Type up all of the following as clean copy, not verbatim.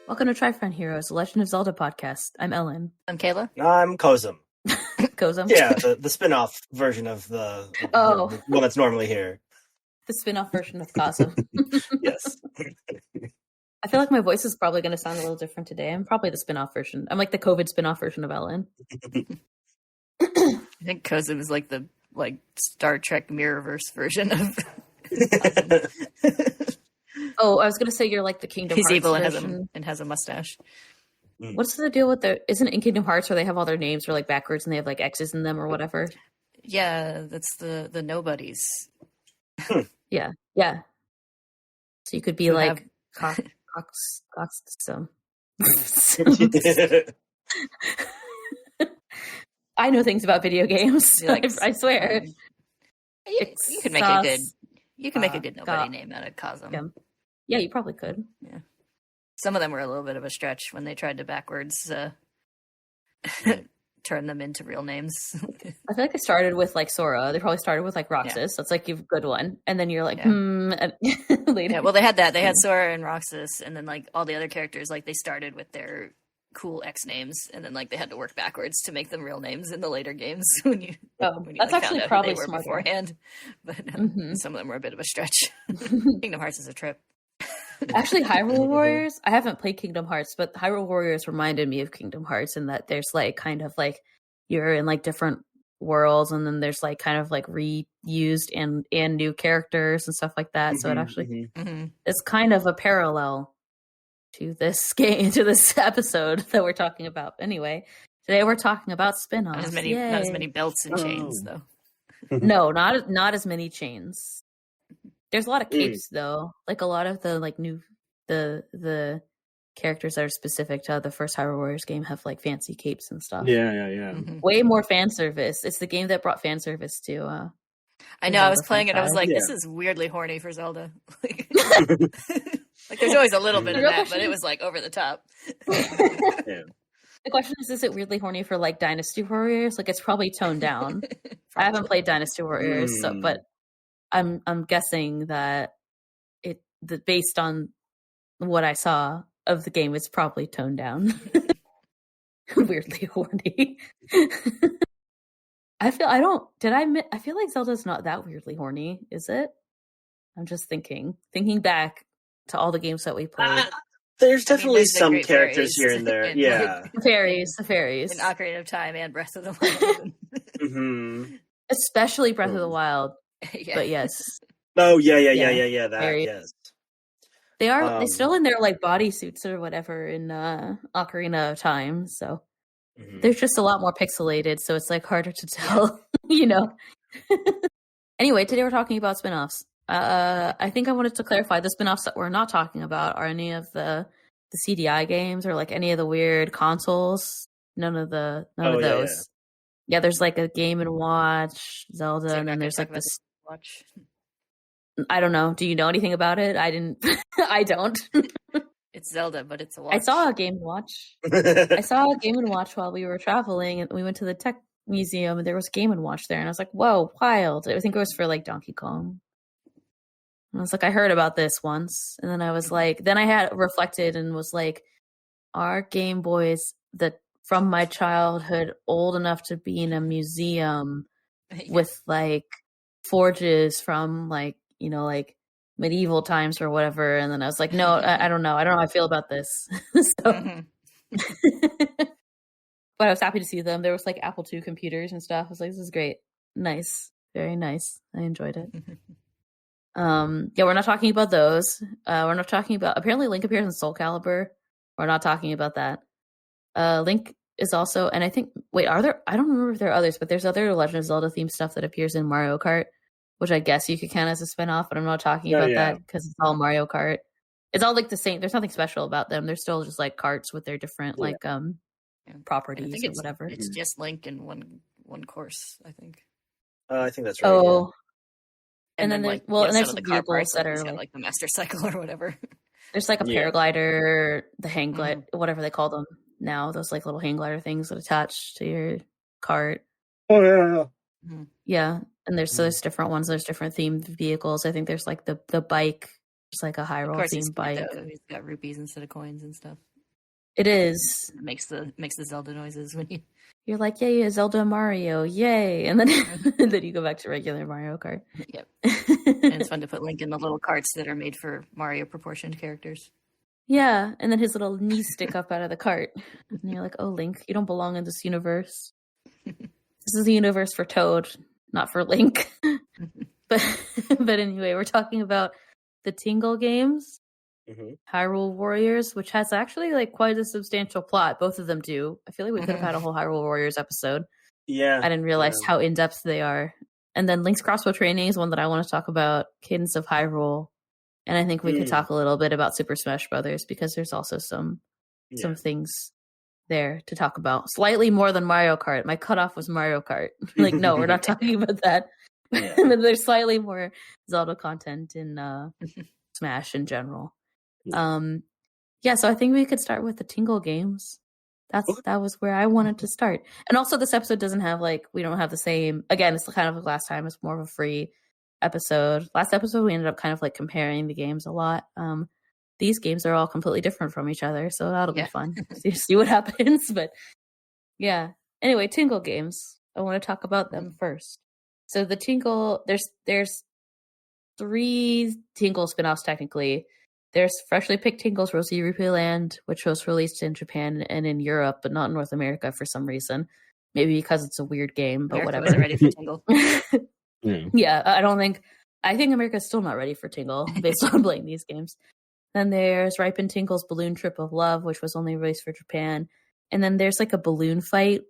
Welcome to Trifriend Heroes, the Legend of Zelda podcast. I'm Ellen. I'm Kayla. I'm Kozum. Kozum? Yeah, the spin-off version of the one that's normally here. The spin-off version of Kozum. Yes. I feel like my voice is probably going to sound a little different today. I'm probably the spin-off version. I'm like the COVID spin-off version of Ellen. I think Kozum is like the Star Trek Mirrorverse version of Oh, I was going to say you're like the Kingdom Hearts evil version. and has a mustache. What's the deal with isn't it in Kingdom Hearts where they have all their names are like backwards and they have like X's in them or whatever? Yeah, that's the nobodies. Yeah. So you could be like Cox. I know things about video games. Like, I swear. You could make a good nobody name out of Kozum. Yeah, you probably could. Yeah. Some of them were a little bit of a stretch when they tried to backwards turn them into real names. I feel like they started with like Sora. They probably started with like Roxas. That's like a good one. And then you're like, later. Yeah, well, they had that. They had Sora and Roxas, and then like all the other characters, like they started with their cool X names, and then like they had to work backwards to make them real names in the later games. when that's actually probably smart beforehand. But some of them were a bit of a stretch. Kingdom Hearts is a trip. Actually, Hyrule Warriors, I haven't played Kingdom Hearts, but Hyrule Warriors reminded me of Kingdom Hearts in that there's like kind of like you're in like different worlds, and then there's like kind of like reused and new characters and stuff like that. So it actually is kind of a parallel to this game, to this episode that we're talking about. Anyway, today we're talking about spin-offs. Not as many belts and chains, though. No, not as many chains. There's a lot of capes though. Like a lot of the like new the characters that are specific to the first Hyrule Warriors game have like fancy capes and stuff. Yeah. Way more fan service. It's the game that brought fan service to I know, I was playing it, I was like, this is weirdly horny for Zelda. Like there's always a little bit of that, but it was like over the top. The question is it weirdly horny for like Dynasty Warriors? Like it's probably toned down. I haven't played Dynasty Warriors, but I'm guessing that based on what I saw of the game, it's probably toned down. Weirdly horny. I feel like Zelda's not that weirdly horny, is it? I'm just thinking back to all the games that we played. There's definitely some characters here and there. Yeah. The fairies. In Ocarina of Time and Breath of the Wild. Especially Breath of the Wild. Yeah. But yes. Oh yeah. That yes. They are still in their like bodysuits or whatever in Ocarina of Time, so they're just a lot more pixelated, so it's like harder to tell, you know. Anyway, today we're talking about spin-offs. I think I wanted to clarify the spin-offs that we're not talking about are any of the CDI games or like any of the weird consoles. None of those. Yeah, there's like a Game and Watch Zelda, and then there's like this. Watch. I don't know. Do you know anything about it? I didn't. I don't. It's Zelda, but it's a watch. I saw a Game and Watch. I saw a Game and Watch while we were traveling, and we went to the tech museum, and there was a Game and Watch there, and I was like, "Whoa, wild!" I think it was for like Donkey Kong. And I was like, I heard about this once, and then I was like, then I had reflected and was like, are Game Boys that from my childhood old enough to be in a museum with like forges from like, you know, like medieval times or whatever? And then I was like, no, I don't know. I don't know how I feel about this. So, but I was happy to see them. There was like Apple II computers and stuff. I was like, this is great. Nice. Very nice. I enjoyed it. Yeah, we're not talking about those. We're not talking about, apparently Link appears in Soul Calibur. We're not talking about that. Link is also, and I think, I don't remember if there are others, but there's other Legend of Zelda themed stuff that appears in Mario Kart, which I guess you could count as a spinoff, but I'm not talking about that because it's all Mario Kart. It's all like the same. There's nothing special about them. They're still just like carts with their different properties or whatever. It's just Link in one course, I think. I think that's right. Oh. Yeah. And then there's the vehicles that are like the Master Cycle or whatever. There's like a paraglider, the hang glider, whatever they call them now. Those like little hang glider things that attach to your cart. Oh yeah. Yeah, and there's different ones. There's different themed vehicles. I think there's like the bike. It's like a Hyrule themed bike. He's got rupees instead of coins and stuff. It is. It makes the Zelda noises when you. You're like, yay, Zelda Mario, yay, and then and then you go back to regular Mario Kart. Yep. And it's fun to put Link in the little carts that are made for Mario proportioned characters. Yeah, and then his little knees stick up out of the cart, and you're like, oh, Link, you don't belong in this universe. This is a universe for Toad, not for Link. but anyway, we're talking about the Tingle games. Hyrule Warriors, which has actually like quite a substantial plot. Both of them do. I feel like we could have had a whole Hyrule Warriors episode. Yeah. I didn't realize how in-depth they are. And then Link's Crossbow Training is one that I want to talk about. Cadence of Hyrule. And I think we could talk a little bit about Super Smash Brothers because there's also some things there to talk about. Slightly more than Mario Kart. My cutoff was Mario Kart. Like, no, we're not talking about that. But there's slightly more Zelda content in Smash in general. So I think we could start with the Tingle games. That was where I wanted to start. And also this episode doesn't have we don't have the same, again, it's kind of like last time, it's more of a free episode. Last episode we ended up kind of like comparing the games a lot. These games are all completely different from each other, so that'll be fun. See what happens. But yeah. Anyway, Tingle games. I want to talk about them first. So the Tingle, there's 3 Tingle spinoffs technically. There's Freshly Picked Tingle's Rosy Rupee Land, which was released in Japan and in Europe, but not in North America for some reason. Maybe because it's a weird game, but America whatever. wasn't ready for Tingle. Yeah, I think America's still not ready for Tingle based on playing these games. Then there's Ripen Tingle's Balloon Trip of Love, which was only released for Japan. And then there's like a balloon fight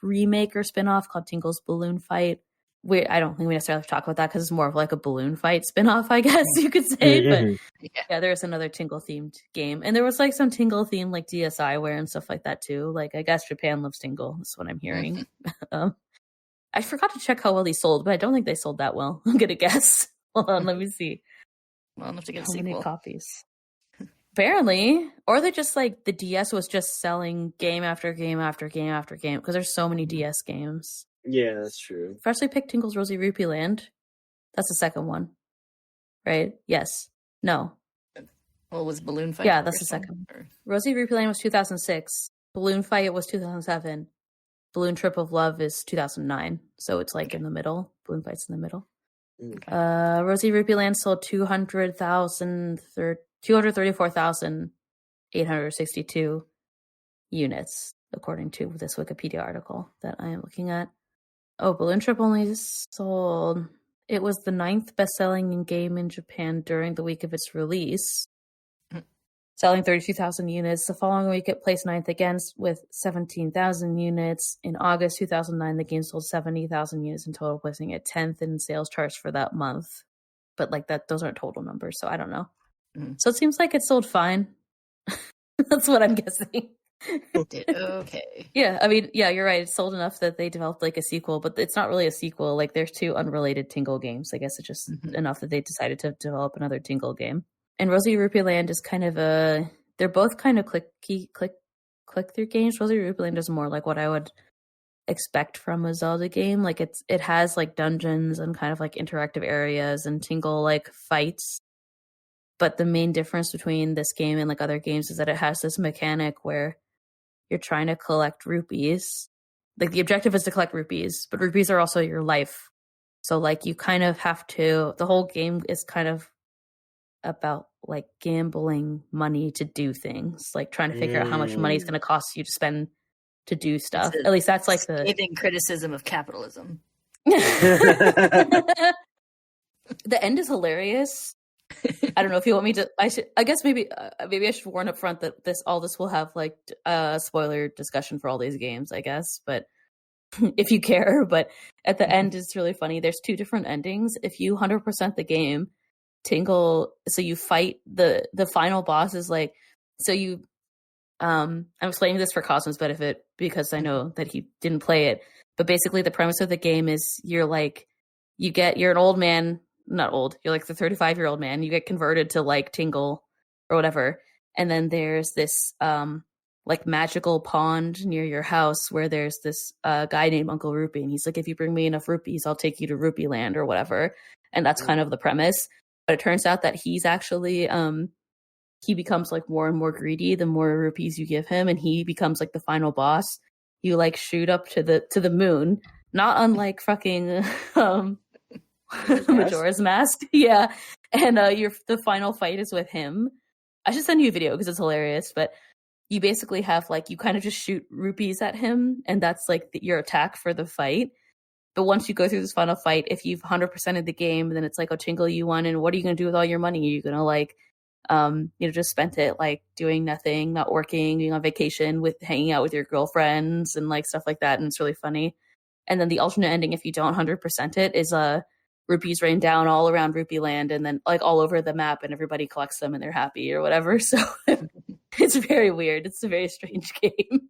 remake or spinoff called Tingle's Balloon Fight. I don't think we necessarily have to talk about that because it's more of like a balloon fight spinoff, I guess you could say. But yeah, there's another Tingle themed game. And there was like some Tingle themed like DSi wear and stuff like that too. Like I guess Japan loves Tingle. That's what I'm hearing. I forgot to check how well these sold, but I don't think they sold that well. I'm going to guess. Hold on, let me see. Well, enough to get a how sequel. many copies? Apparently. Or they just like the DS was just selling game after game after game after game because there's so many DS games. Yeah, that's true. Freshly Picked Tingle's Rosy Rupee Land. That's the second one. Right? Yes. No. Well, was Balloon Fight? Yeah, that's the second one. Rosy Rupee Land was 2006. Balloon Fight was 2007. Balloon Trip of Love is 2009. So it's like in the middle. Balloon Fight's in the middle. Okay. Rosy Rupee Land sold 234,862 units, according to this Wikipedia article that I am looking at. Oh, Balloon Trip only sold... It was the 9th best-selling game in Japan during the week of its release, selling 32,000 units. The following week, it placed 9th again with 17,000 units. In August 2009, the game sold 70,000 units in total, placing it 10th in sales charts for that month. But like that, those aren't total numbers, so I don't know. So it seems like it sold fine. That's what I'm guessing. It did okay. Yeah, I mean, yeah, you're right. It sold enough that they developed like a sequel, but it's not really a sequel. Like there's 2 unrelated Tingle games. I guess it's just enough that they decided to develop another Tingle game. And Rosy Rupee Land is kind of they're both kind of click through games. Rosy Rupee Land is more like what I would expect from a Zelda game. Like it has like dungeons and kind of like interactive areas and Tingle like fights. But the main difference between this game and like other games is that it has this mechanic where you're trying to collect rupees. Like the objective is to collect rupees, but rupees are also your life. So like you kind of have to, the whole game is kind of about like gambling money to do things, like trying to figure out how much money it's going to cost you to spend to do stuff. At least that's like the scathing criticism of capitalism. The end is hilarious. I don't know if you want me to. I guess maybe I should warn up front that all this will have like a spoiler discussion for all these games, I guess. But if you care, but at the end it's really funny. There's 2 different endings. If you 100% the game, Tingle, so you fight the final boss is like, so you. I'm explaining this for Cosmo's benefit because I know that he didn't play it. But basically, the premise of the game is you're an old man. Not old, you're like the 35-year-old man, you get converted to like Tingle or whatever, and then there's this like magical pond near your house where there's this guy named Uncle Rupee, and he's like, if you bring me enough rupees I'll take you to Rupee Land or whatever. And that's kind of the premise. But it turns out that he's actually he becomes like more and more greedy the more rupees you give him, and he becomes like the final boss. You like shoot up to the moon, not unlike fucking Majora's Mask. Yeah, and the final fight is with him. I should send you a video because it's hilarious. But you basically have like you kind of just shoot rupees at him, and that's like your attack for the fight. But once you go through this final fight, if you've 100%ed the game, then it's like, oh, Tingle, you won, and what are you going to do with all your money? Are you going to like, just spend it like doing nothing, not working, being on vacation, with hanging out with your girlfriends and like stuff like that, and it's really funny. And then the alternate ending, if you don't 100% it, is rupees rain down all around Rupee Land, and then like all over the map, and everybody collects them and they're happy or whatever. So it's very weird. It's a very strange game.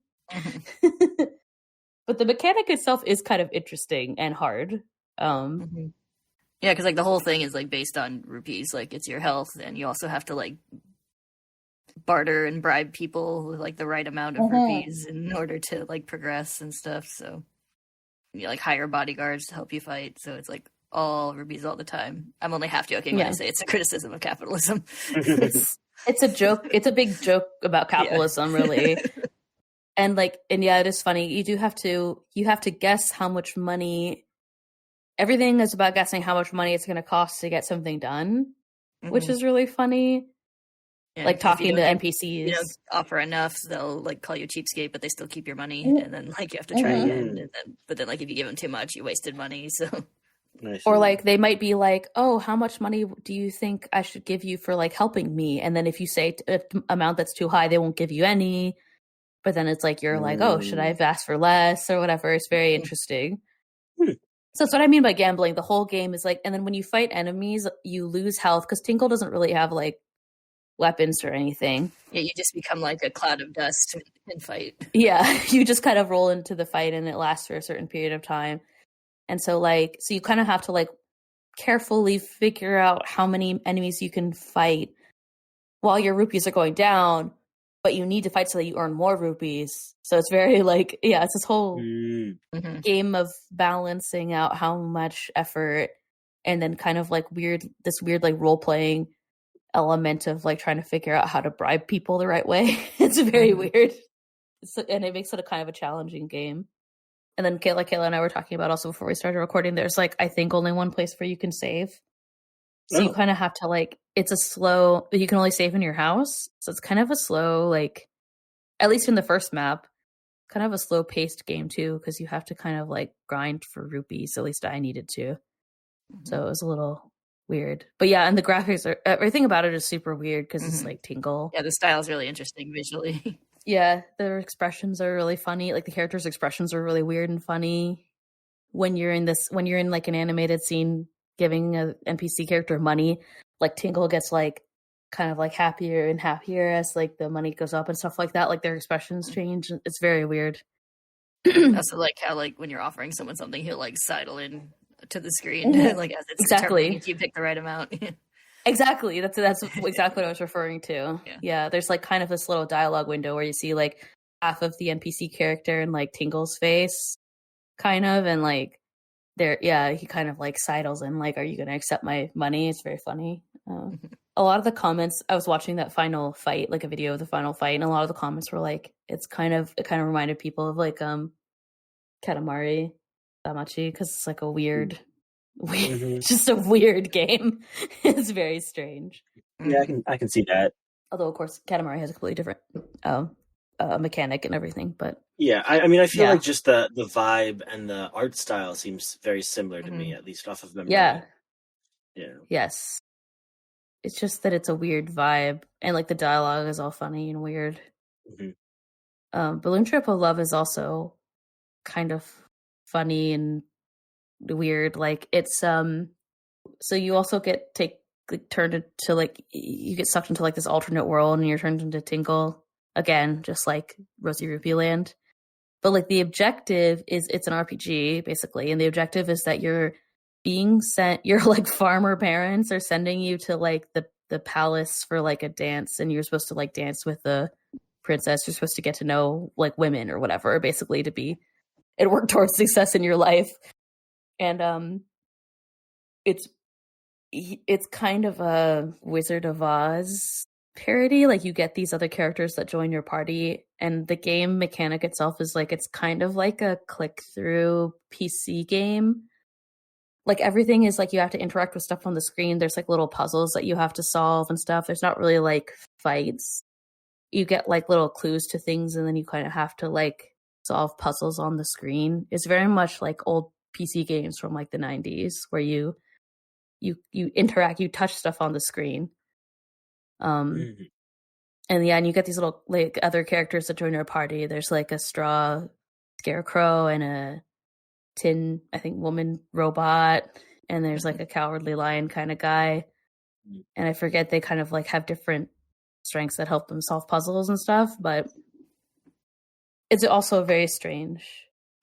But the mechanic itself is kind of interesting and hard. Yeah, because like the whole thing is like based on rupees. Like it's your health, and you also have to like barter and bribe people with like the right amount of rupees in order to like progress and stuff. So you like hire bodyguards to help you fight. So it's like all rupees all the time. I'm only half joking when I say it's a criticism of capitalism. It's a joke. It's a big joke about capitalism, really. And yeah, it is funny. You have to guess how much money. Everything is about guessing how much money it's going to cost to get something done, which is really funny. Yeah, like talking to NPCs. You don't offer enough, so they'll like call you cheapskate, but they still keep your money, and then like you have to try again. But then like if you give them too much, you wasted money. So. Or like they might be like, oh, how much money do you think I should give you for like helping me? And then if you say an amount that's too high, they won't give you any. But then it's like, you're like, oh, should I have asked for less or whatever? It's very interesting. So that's what I mean by gambling. The whole game is like, and then when you fight enemies, you lose health because Tingle doesn't really have like weapons or anything. Yeah, you just become like a cloud of dust and fight. Yeah, you just kind of roll into the fight and it lasts for a certain period of time. And so you kind of have to like carefully figure out how many enemies you can fight while your rupees are going down. But you need to fight so that you earn more rupees. So it's very like, yeah, it's this whole game of balancing out how much effort and then kind of like this weird like role-playing element of like trying to figure out how to bribe people the right way. It's very weird. And it makes it a kind of a challenging game. And then Kayla and I were talking about also before we started recording, there's like, I think only one place where you can save. So you kind of have to like, it's a slow, you can only save in your house. So it's kind of a slow, like, at least in the first map, kind of a slow paced game too, because you have to kind of like grind for rupees. At least I needed to. So it was a little weird. But yeah, and the graphics everything about it is super weird because it's like Tingle. Yeah, the style is really interesting visually. Yeah, their expressions are really funny. Like the characters' expressions are really weird and funny. When you're in like an animated scene giving an NPC character money, like Tingle gets like kind of like happier and happier as like the money goes up and stuff like that. Like their expressions change. It's very weird. Also like how like when you're offering someone something, he'll like sidle in to the screen like as it's determining if you pick the right amount. Exactly. That's exactly what I was referring to. Yeah, there's like kind of this little dialogue window where you see like half of the NPC character and like Tingle's face, kind of, and like he kind of like sidles in like, are you going to accept my money? It's very funny. A lot of the comments, I was watching that final fight, like a video of the final fight, and a lot of the comments were like, it kind of reminded people of like Katamari Damacy, because it's like a weird just a weird game. It's very strange. Yeah, I can see that. Although of course Katamari has a completely different mechanic and everything, but yeah, I mean I feel like just the vibe and the art style seems very similar to me, at least off of memory. Yeah. Yes. It's just that it's a weird vibe, and like the dialogue is all funny and weird. Balloon Trip of Love is also kind of funny and weird. Like it's so you also get turned into like, you get sucked into like this alternate world and you're turned into Tingle again, just like Rosy Rupee Land. But like the objective is, it's an RPG basically, and the objective is that you're being sent, your like farmer parents are sending you to like the palace for like a dance, and you're supposed to like dance with the princess. You're supposed to get to know like women or whatever, basically, to be and work towards success in your life. And it's kind of a Wizard of Oz parody. Like, you get these other characters that join your party, and the game mechanic itself is like, it's kind of like a click-through PC game. Like, everything is like, you have to interact with stuff on the screen. There's like little puzzles that you have to solve and stuff. There's not really like fights. You get like little clues to things, and then you kind of have to like solve puzzles on the screen. It's very much like old PC games from like the 90s, where you interact, you touch stuff on the screen. And you get these little like other characters that join your party. There's like a straw scarecrow and a tin, I think, woman robot, and there's like a cowardly lion kind of guy. And I forget, they kind of like have different strengths that help them solve puzzles and stuff, but it's also a very strange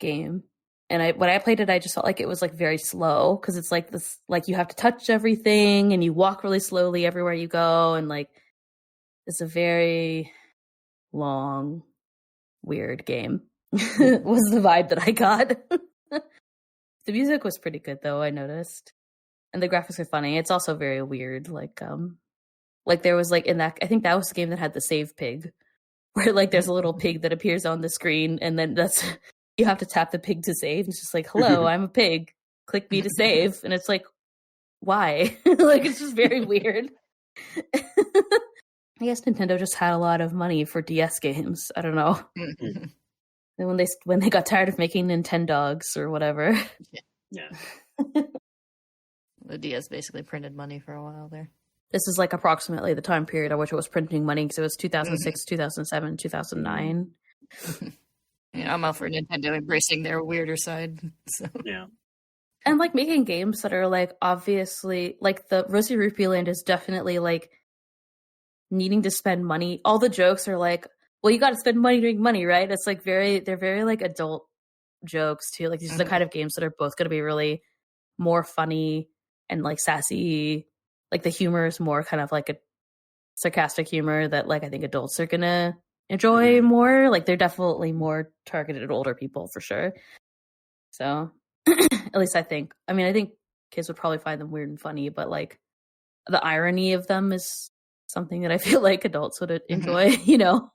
game. And when I played it, I just felt like it was like very slow, because it's like this, like you have to touch everything and you walk really slowly everywhere you go, and like it's a very long, weird game. Was the vibe that I got. The music was pretty good though, I noticed, and the graphics are funny. It's also very weird, like there was like in that, I think that was the game that had the save pig, where like there's a little pig that appears on the screen, and then that's you have to tap the pig to save. It's just like, hello, I'm a pig, click me to save. And it's like, why? Like, it's just very weird. I guess Nintendo just had a lot of money for DS games. I don't know. And when they got tired of making Nintendogs or whatever. Yeah. The DS basically printed money for a while there. This is like approximately the time period at which it was printing money, because it was 2006, 2007, 2009. Yeah, I'm all for Nintendo embracing their weirder side. So. Yeah. And like making games that are like obviously, like the Rosie Rupee Land is definitely like needing to spend money. All the jokes are like, well, you got to spend money to make money, right? It's like they're very like adult jokes too. Like these are the kind of games that are both going to be really more funny and like sassy. Like the humor is more kind of like a sarcastic humor that like I think adults are going to enjoy more. Like they're definitely more targeted at older people for sure. So at least I think. I mean, I think kids would probably find them weird and funny, but like the irony of them is something that I feel like adults would enjoy, you know?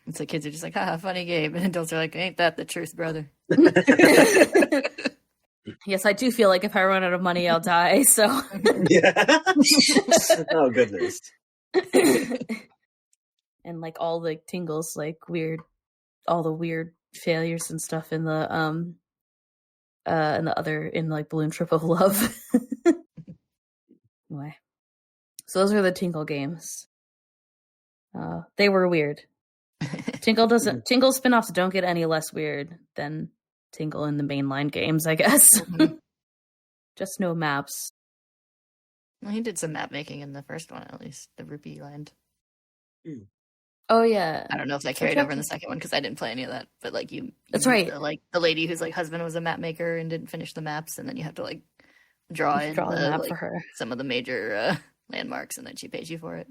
It's like kids are just like, haha, funny game. And adults are like, ain't that the truth, brother? Yes, I do feel like if I run out of money, I'll die, so. Yeah. Oh, goodness. And like all the Tingles, like weird, all the weird failures and stuff in the like Balloon Trip of Love. Anyway, so those are the Tingle games. They were weird. Tingle spinoffs don't get any less weird than Tingle in the mainline games, I guess. Just no maps. Well, he did some map making in the first one, at least the Rupee Land. Oh yeah. I don't know if that carried over in the second one because I didn't play any of that. But like that's right. Like the lady whose like husband was a map maker and didn't finish the maps, and then you have to like draw the map for her. Some of the major landmarks, and then she pays you for it.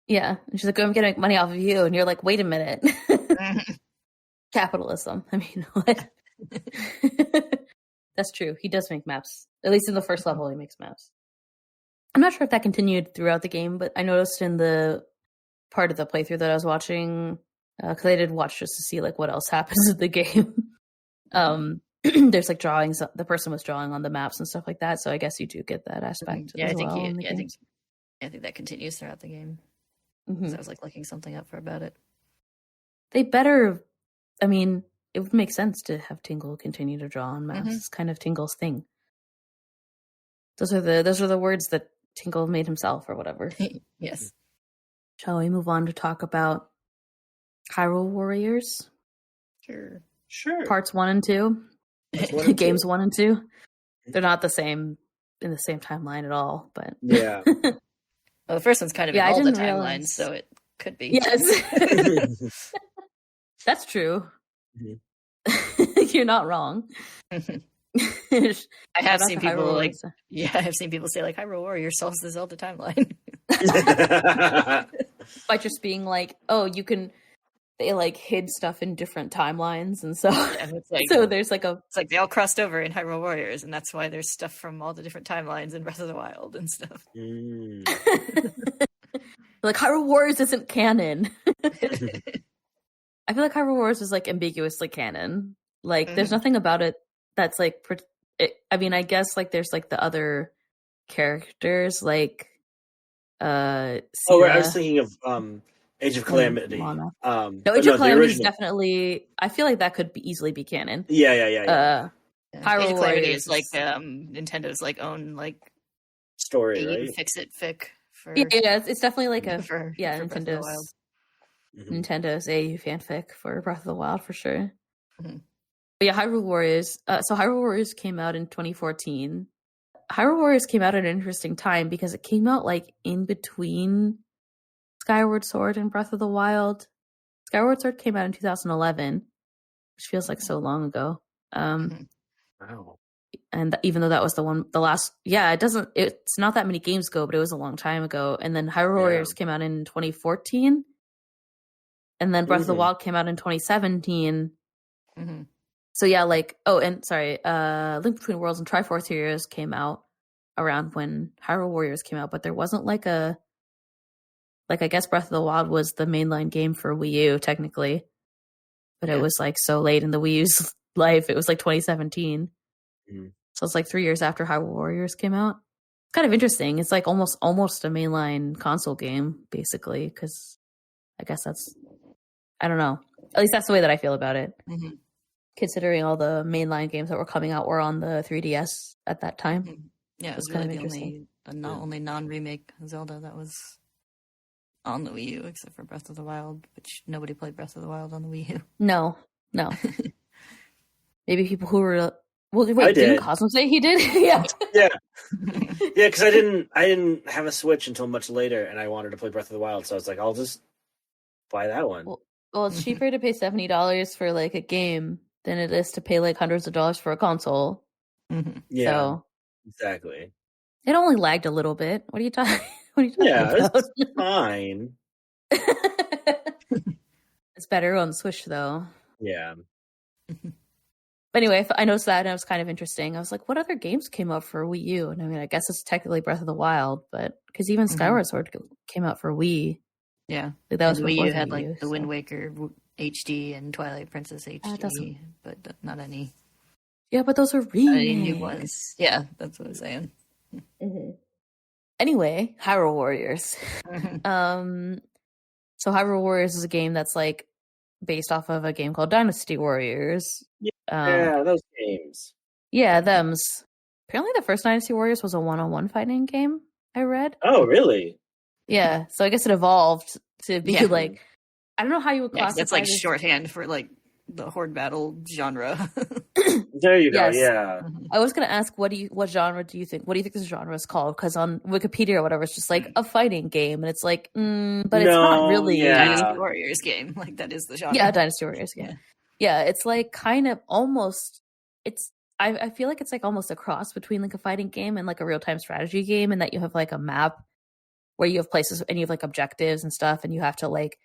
Yeah, and she's like, "I'm gonna make money off of you," and you're like, "Wait a minute." Capitalism. I mean, what? That's true. He does make maps. At least in the first level, he makes maps. I'm not sure if that continued throughout the game, but I noticed in the part of the playthrough that I was watching, because I did watch just to see like what else happens in the game. There's like drawings. The person was drawing on the maps and stuff like that. So I guess you do get that aspect. Yeah, I think that continues throughout the game. So I was like looking something up about it. They better. I mean, it would make sense to have Tingle continue to draw on maps. It's kind of Tingle's thing. Those are the words that Tingle made himself or whatever. Yes. Shall we move on to talk about Hyrule Warriors? Sure. Parts 1 and 2. Games 1 and 2. They're not the same in the same timeline at all, but yeah. Well, the first one's kind of in all the timelines, so it could be. Yes. That's true. You're not wrong. I have seen people I have seen people say like Hyrule Warriors solves the Zelda timeline. By just being like, oh, you can they like hid stuff in different timelines, and so it's like, so there's like it's like they all crossed over in Hyrule Warriors, and that's why there's stuff from all the different timelines in Breath of the Wild and stuff. Like Hyrule Warriors isn't canon. I feel like Hyrule Warriors is like ambiguously canon. Like there's nothing about it that's like. I mean, I guess like there's like the other characters like. Sierra, I was thinking of Age of Calamity. No, Age of Calamity is definitely. I feel like that could easily be canon. Yeah. Hyrule Age of Calamity Warriors is like Nintendo's like own like story, right? Fix it fic for it's definitely like a for Nintendo's AU fanfic for Breath of the Wild for sure. But yeah, Hyrule Warriors. So Hyrule Warriors came out in 2014. Hyrule Warriors came out at an interesting time because it came out like in between Skyward Sword and Breath of the Wild. Skyward Sword came out in 2011, which feels like so long ago. Wow. And even though that was it's not that many games ago, but it was a long time ago. And then Hyrule Warriors came out in 2014. And then Breath of the Wild came out in 2017. So yeah, like, Link Between Worlds and Triforce Heroes came out around when Hyrule Warriors came out, but there wasn't like I guess Breath of the Wild was the mainline game for Wii U, technically. But it was like so late in the Wii U's life, it was like 2017. So it's like 3 years after Hyrule Warriors came out. It's kind of interesting. It's like almost a mainline console game, basically, because I guess I don't know. At least that's the way that I feel about it. Considering all the mainline games that were coming out were on the 3DS at that time. Yeah, it was kind of interesting. Only non-remake Zelda that was on the Wii U, except for Breath of the Wild, which nobody played Breath of the Wild on the Wii U. No. Maybe people who were... Well, wait, didn't Cosmos say he did? Yeah, because I didn't have a Switch until much later, and I wanted to play Breath of the Wild, so I was like, I'll just buy that one. Well, it's cheaper to pay $70 for like a game than it is to pay like hundreds of dollars for a console. Yeah, so, exactly. It only lagged a little bit. What are you talking about? It's fine. It's better on the Switch, though. Yeah. But anyway, I noticed that, and it was kind of interesting. I was like, what other games came out for Wii U? And I mean, I guess it's technically Breath of the Wild, but because even Skyward Sword came out for Wii. Yeah. Like, that was Wii U had like the Wind Waker HD and Twilight Princess HD, but not any. Yeah, but those are remakes. New ones. Yeah, that's what I'm saying. Anyway, Hyrule Warriors. So Hyrule Warriors is a game that's like based off of a game called Dynasty Warriors. Those games. Yeah, them's. Apparently the first Dynasty Warriors was a one-on-one fighting game, I read. Oh, really? Yeah, so I guess it evolved to be like, I don't know how you would classify it's like shorthand for like the horde battle genre. There you go. Yeah. I was gonna ask, what genre do you think? What do you think this genre is called? Because on Wikipedia or whatever, it's just like a fighting game, and it's like, but it's not really Dynasty Warriors game. Like that is the genre. Yeah, Dynasty Warriors game. Yeah, it's like kind of almost. I feel like it's like almost a cross between like a fighting game and like a real time strategy game, and that you have like a map where you have places and you have like objectives and stuff, and you have to like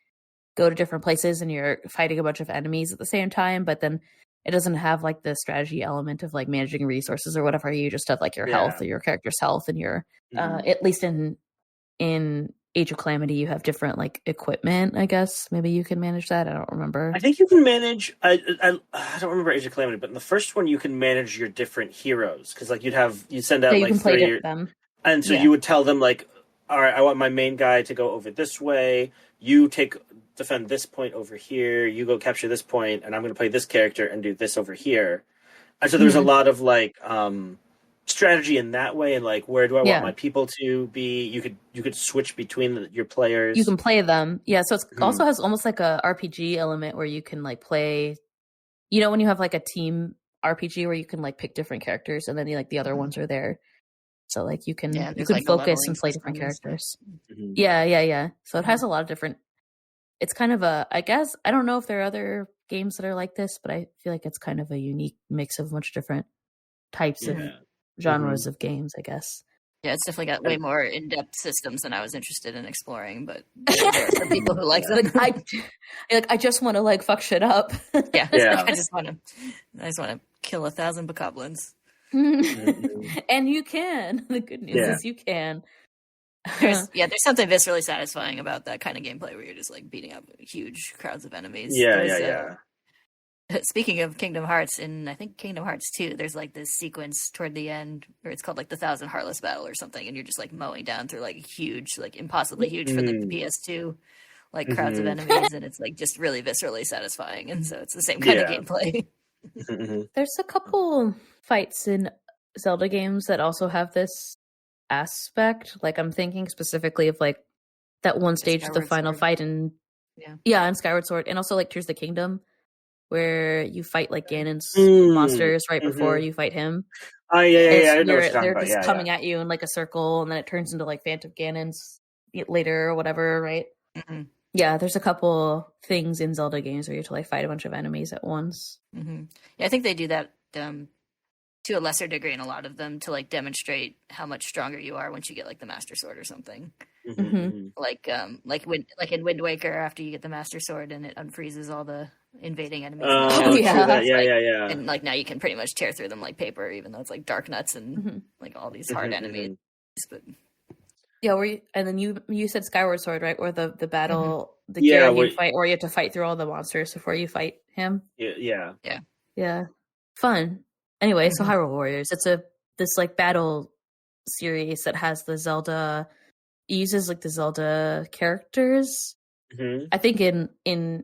go to different places and you're fighting a bunch of enemies at the same time, but then it doesn't have like the strategy element of like managing resources or whatever. You just have like your health or your character's health, and your at least in Age of Calamity you have different like equipment, I guess. Maybe you can manage that. I don't remember. I think you can manage I don't remember Age of Calamity, but in the first one you can manage your different heroes, because like you'd send out like three of them, and so you would tell them like, all right, I want my main guy to go over this way, you defend this point over here, you go capture this point, and I'm going to play this character and do this over here. And so there's a lot of like strategy in that way, and like, where do I want my people to be? You could switch between your players. You can play them. Yeah, so it also has almost like a RPG element where you can like play, you know, when you have like a team RPG where you can like pick different characters, and then the other ones are there. So like you can like focus and play different characters. Yeah. So it has a lot of different. It's kind of I guess, I don't know if there are other games that are like this, but I feel like it's kind of a unique mix of a bunch of different types of genres of games, I guess. Yeah, it's definitely got way more in-depth systems than I was interested in exploring, but there are some people who like them. I just want to like fuck shit up. Yeah. I just want to kill 1,000 bokoblins. And you can. The good news is you can. There's something viscerally satisfying about that kind of gameplay where you're just like beating up huge crowds of enemies. Speaking of Kingdom Hearts, in I think Kingdom Hearts 2, there's like this sequence toward the end where it's called like the 1,000 Heartless Battle or something, and you're just like mowing down through like huge, like impossibly huge for the PS2, like crowds of enemies, and it's like just really viscerally satisfying, and so it's the same kind of gameplay. There's a couple fights in Zelda games that also have this aspect. Like I'm thinking specifically of like that one stage of the final fight in in Skyward Sword, and also like Tears of the Kingdom, where you fight like Ganon's monsters right before you fight him. Oh yeah. I know they're just coming at you in like a circle, and then it turns into like Phantom Ganon's later or whatever, right? Yeah, there's a couple things in Zelda games where you have to like fight a bunch of enemies at once. Yeah, I think they do that to a lesser degree in a lot of them to like demonstrate how much stronger you are once you get like the Master Sword or something. Like in Wind Waker, after you get the Master Sword and it unfreezes all the invading enemies. Yeah. And like now you can pretty much tear through them like paper, even though it's like dark nuts and like all these hard enemies. But and then you said Skyward Sword, right? Or the battle, you fight, or you have to fight through all the monsters before you fight him. Yeah. Fun. Anyway, so Hyrule Warriors, it's this like battle series that has the Zelda. It uses like the Zelda characters. I think in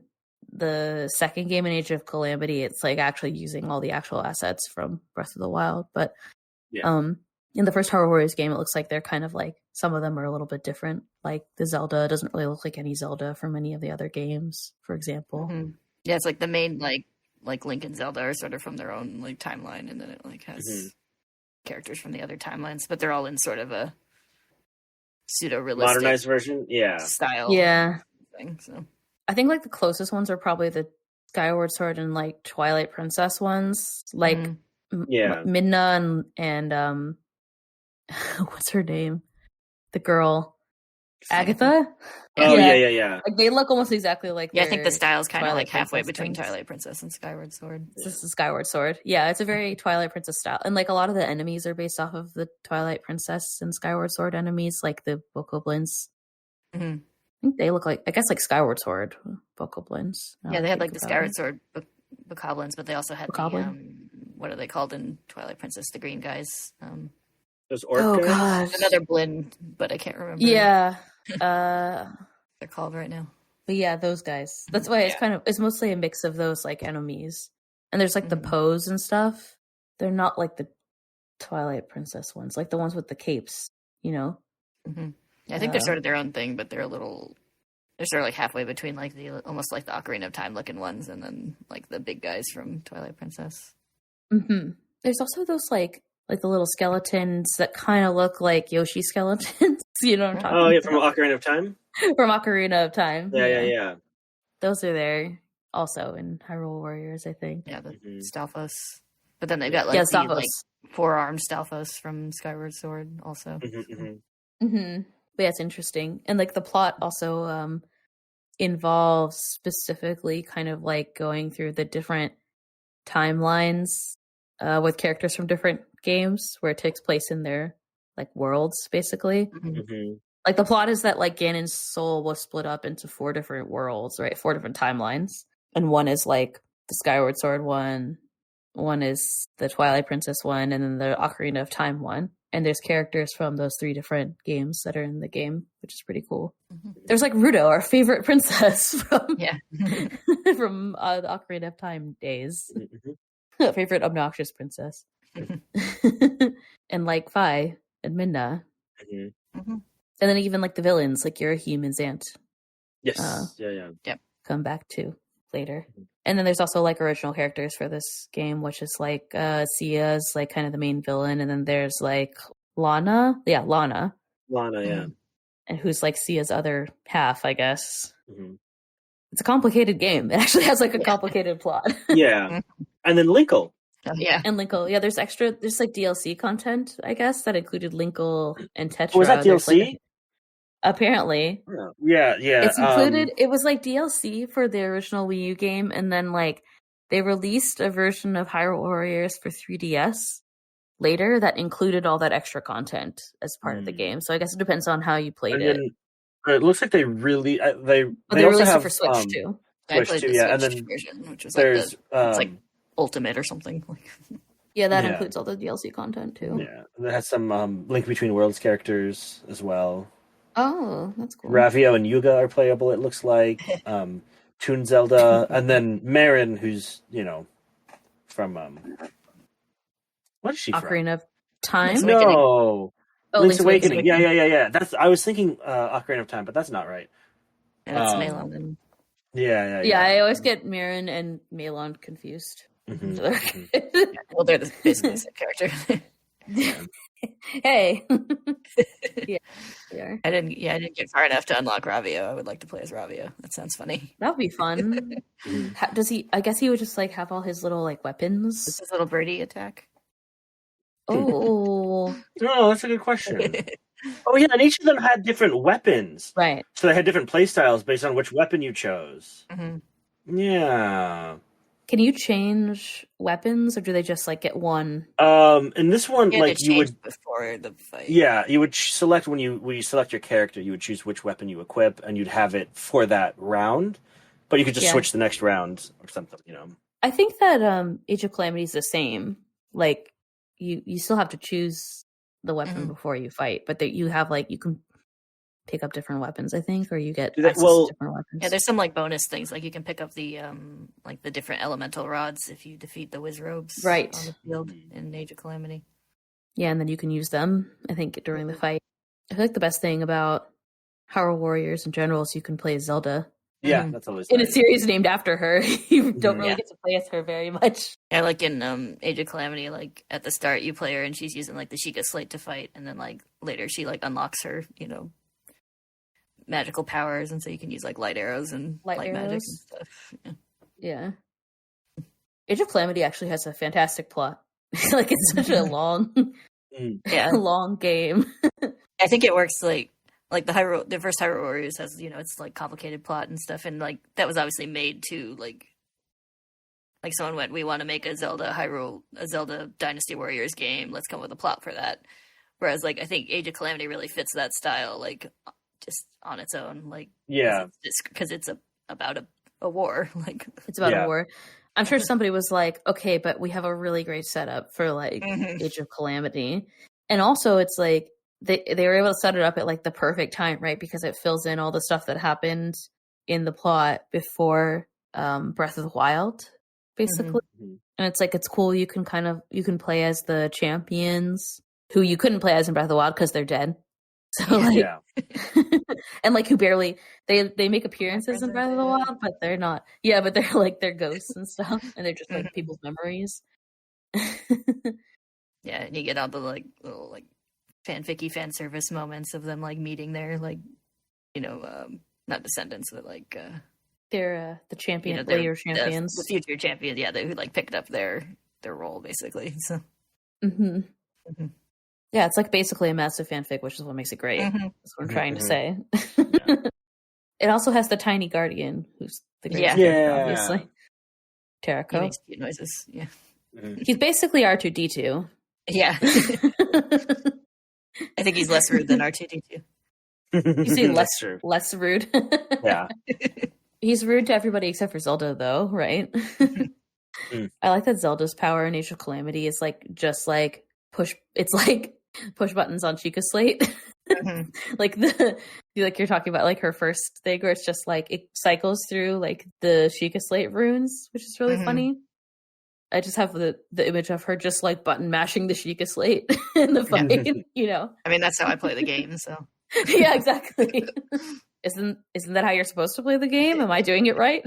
the second game, in Age of Calamity, it's like actually using all the actual assets from Breath of the Wild. But in the first Hyrule Warriors game, it looks like they're kind of like, some of them are a little bit different. Like the Zelda doesn't really look like any Zelda from any of the other games, for example. Yeah, it's like the main like Link and Zelda are sort of from their own like timeline, and then it like has characters from the other timelines, but they're all in sort of a pseudo-realistic modernized version style thing. So I think like the closest ones are probably the Skyward Sword and like Twilight Princess ones, like Midna and what's her name, the girl Agatha. Yeah. Like they look almost exactly like I think the style's kind of like halfway between Twilight Princess and Skyward Sword. This is Skyward Sword. Yeah, it's a very Twilight Princess style, and like a lot of the enemies are based off of the Twilight Princess and Skyward Sword enemies, like the bokoblins. I think they look like, I guess, like Skyward Sword bokoblins. Yeah, they had like the Skyward Sword bokoblins, but they also had the what are they called in Twilight Princess? The green guys. Those orc guys? Another blend, but I can't remember. Yeah. They're called right now. But yeah, those guys. That's why it's mostly a mix of those like enemies. And there's like the pose and stuff. They're not like the Twilight Princess ones, like the ones with the capes, you know? Yeah, I think they're sort of their own thing, but they're sort of like halfway between like almost like the Ocarina of Time looking ones and then like the big guys from Twilight Princess. There's also those like the little skeletons that kind of look like Yoshi skeletons. You know what I'm talking about? Oh, yeah, from Ocarina of Time? From Ocarina of Time. Yeah. Those are there also in Hyrule Warriors, I think. Yeah, the Stalfos. But then they've got like the like four-armed Stalfos from Skyward Sword also. But yeah, it's interesting. And like the plot also involves specifically kind of like going through the different timelines with characters from different games where it takes place in their like worlds, basically. Like the plot is that like Ganon's soul was split up into 4 different worlds, right? 4 different timelines, and one is like the Skyward Sword one is the Twilight Princess one, and then the Ocarina of Time one. And there's characters from those 3 different games that are in the game, which is pretty cool. There's like Ruto, our favorite princess from from the Ocarina of Time days. Favorite obnoxious princess. And like Fi and Midna. And then even like the villains, like your humans aunt. Yes. Come back to later. And then there's also like original characters for this game, which is like Sia's like kind of the main villain, and then there's like Lana. Lana, and who's like Sia's other half, I guess. It's a complicated game. It actually has like a complicated plot. And then Linkle. Oh, yeah. And Linkle. Yeah, there's like DLC content, I guess, that included Linkle and Tetra. Was that DLC? Apparently. Yeah. It's included. It was like DLC for the original Wii U game, and then like they released a version of Hyrule Warriors for 3DS later that included all that extra content as part of the game. So I guess it depends on how you played it. It looks like they really they released it for Switch too. I played the Switch version, which was like it's like Ultimate or something. Yeah, that includes all the DLC content too. Yeah, it has some Link Between Worlds characters as well. Oh, that's cool. Ravio and Yuga are playable, it looks like. Toon Zelda, and then Marin, who's, from... what is she from? Ocarina of Time? No! Link's Awakening. Yeah. I was thinking Ocarina of Time, but that's not right. Yeah, that's Malon. Yeah. I always get Marin and Malon confused. Mm-hmm. Well, they're basically the same character. Hey. Yeah. I didn't get far enough to unlock Ravio. I would like to play as Ravio. That sounds funny. That would be fun. Does he? I guess he would just like have all his little like weapons. Is his little birdie attack? Oh, no, that's a good question. Oh yeah, and each of them had different weapons, right? So they had different play styles based on which weapon you chose. Mm-hmm. Yeah. Can you change weapons, or do they just like get one? In this one, like you would before the fight. Yeah, you would select when you select your character, you would choose which weapon you equip, and you'd have it for that round. But you could just switch the next round or something, I think that Age of Calamity is the same. Like you still have to choose the weapon before you fight, but that you have like you can pick up different weapons, I think, or you get access to different weapons. Yeah, there's some like bonus things, like you can pick up the like the different elemental rods if you defeat the Wizrobes on the field in Age of Calamity. Yeah, and then you can use them, I think, during the fight. I feel like the best thing about Hyrule Warriors in general is you can play as Zelda. Yeah, that's always in a series named after her. You don't really get to play as her very much. Yeah, like in Age of Calamity, like at the start you play her and she's using like the Sheikah Slate to fight, and then like later she like unlocks her, magical powers, and so you can use like light arrows and light magic and stuff. Yeah. Age of Calamity actually has a fantastic plot. Like it's such a long long game. I think it works like the first Hyrule Warriors has, it's like complicated plot and stuff, and like that was obviously made to like someone went, we want to make a Zelda Dynasty Warriors game, let's come up with a plot for that. Whereas like I think Age of Calamity really fits that style, like just on its own, like because it's about a war, like it's about a war. I'm sure somebody was like, okay, but we have a really great setup for like Age of Calamity, and also it's like they were able to set it up at like the perfect time, right? Because it fills in all the stuff that happened in the plot before Breath of the Wild, basically. And it's like it's cool. You can play as the champions who you couldn't play as in Breath of the Wild because they're dead. So like, and like who barely they make appearances in Breath of the Wild, but they're not. Yeah, but they're like they're ghosts and stuff, and they're just like people's memories. Yeah, and you get all the like little like fanficky fan service moments of them like meeting their like not descendants, but like they're the champion, later champions, the future champions. Yeah, who like picked up their role basically. So. Yeah, it's like basically a massive fanfic, which is what makes it great. That's what I'm trying to say. It also has the tiny guardian, who's the greatest character, obviously. Terako. He makes cute noises. Yeah. He's basically R2-D2. Yeah. I think he's less rude than R2-D2. You say less rude? Yeah. He's rude to everybody except for Zelda, though, right? I like that Zelda's power in Age of Calamity is like just like push buttons on Sheikah Slate. Like you're talking about like her first thing where it's just like it cycles through like the Sheikah Slate runes, which is really funny. I just have the image of her just like button mashing the Sheikah Slate in the fight, I mean, that's how I play the game, so. Yeah, exactly. Isn't that how you're supposed to play the game? Am I doing it right?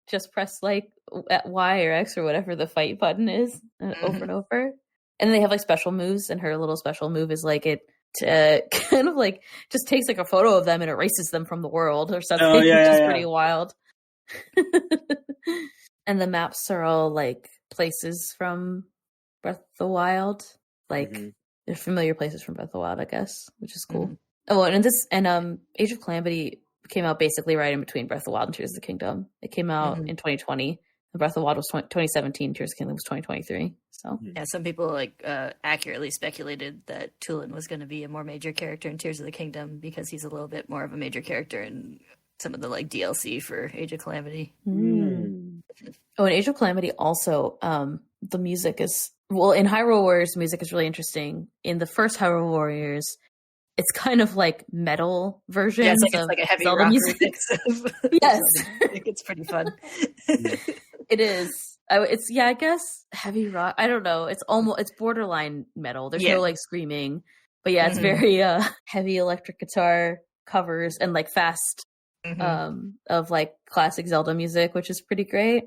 Just press like Y or X or whatever the fight button is over and over. And they have like special moves, and her little special move is like it kind of like just takes like a photo of them and erases them from the world or something, which is pretty wild. And the maps are all like places from Breath of the Wild. Like they're familiar places from Breath of the Wild, I guess, which is cool. Oh, and Age of Calamity came out basically right in between Breath of the Wild and Tears of the Kingdom. It came out in 2020. And Breath of the Wild was 2017. Tears of the Kingdom was 2023. So yeah, some people like accurately speculated that Tulin was going to be a more major character in Tears of the Kingdom because he's a little bit more of a major character in some of the like DLC for Age of Calamity. Oh, in Age of Calamity also, the music is in Hyrule Warriors, music is really interesting. In the first Hyrule Warriors, it's kind of like metal versions of like a heavy Zelda rock music. Yes, I think it's pretty fun. It is. I guess heavy rock. I don't know. It's borderline metal. There's no like screaming, but yeah, it's very heavy electric guitar covers and like fast of like classic Zelda music, which is pretty great.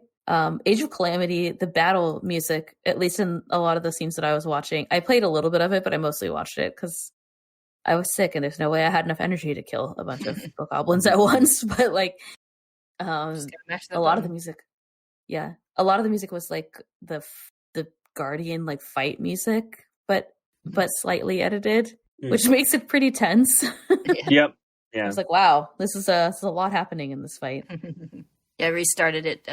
Age of Calamity, the battle music, at least in a lot of the scenes that I was watching, I played a little bit of it, but I mostly watched it because I was sick and there's no way I had enough energy to kill a bunch of goblins at once. But like, a lot of the music, a lot of the music was like the Guardian like fight music, but slightly edited, which makes it pretty tense. Yep. Yeah. I was like, wow, this is a lot happening in this fight. Yeah, I restarted it,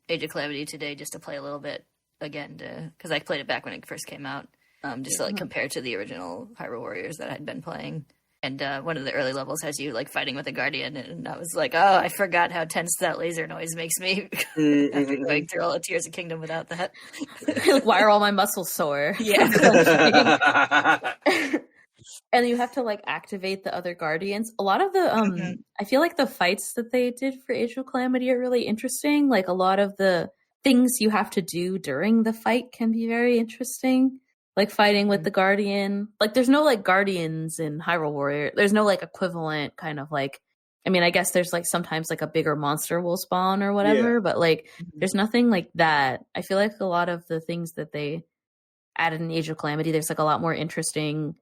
Age of Calamity today just to play a little bit again, because I played it back when it first came out, just to like compare to the original Hyrule Warriors that I'd been playing. And one of the early levels has you like fighting with a guardian, and I was like, oh, I forgot how tense that laser noise makes me after going through all of Tears of Kingdom without that. Like, why are all my muscles sore? Yeah. And you have to like activate the other guardians. A lot of the I feel like the fights that they did for Age of Calamity are really interesting. Like a lot of the things you have to do during the fight can be very interesting. Like fighting with the guardian. Like there's no like guardians in Hyrule Warrior. There's no like equivalent kind of like, I mean, I guess there's like sometimes like a bigger monster will spawn or whatever, but like there's nothing like that. I feel like a lot of the things that they added in Age of Calamity, there's like a lot more interesting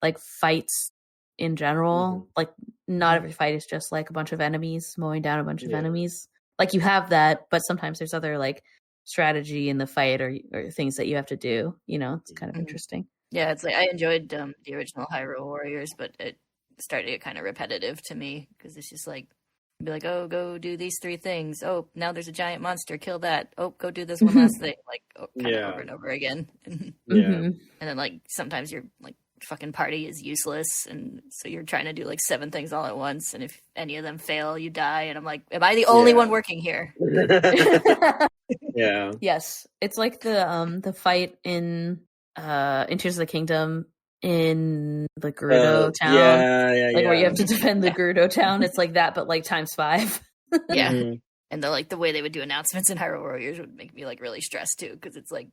like fights in general. Like not every fight is just like a bunch of enemies mowing down a bunch of enemies. Like you have that, but sometimes there's other like strategy in the fight or things that you have to do. You know, it's kind of interesting. Yeah, it's like I enjoyed the original Hyrule Warriors, but it started to get kind of repetitive to me because it's just like be like, oh, go do these 3 things. Oh, now there's a giant monster. Kill that. Oh, go do this one last thing. Like kind of over and over again. And then like sometimes you're like fucking party is useless, and so you're trying to do like 7 things all at once, and if any of them fail you die, and I'm like, am I the only one working here? Yes, it's like the fight in Tears of the Kingdom in the Gerudo town, where you have to defend the Gerudo town. It's like that, but like times 5. And the way they would do announcements in Hyrule Warriors would make me like really stressed too, because it's like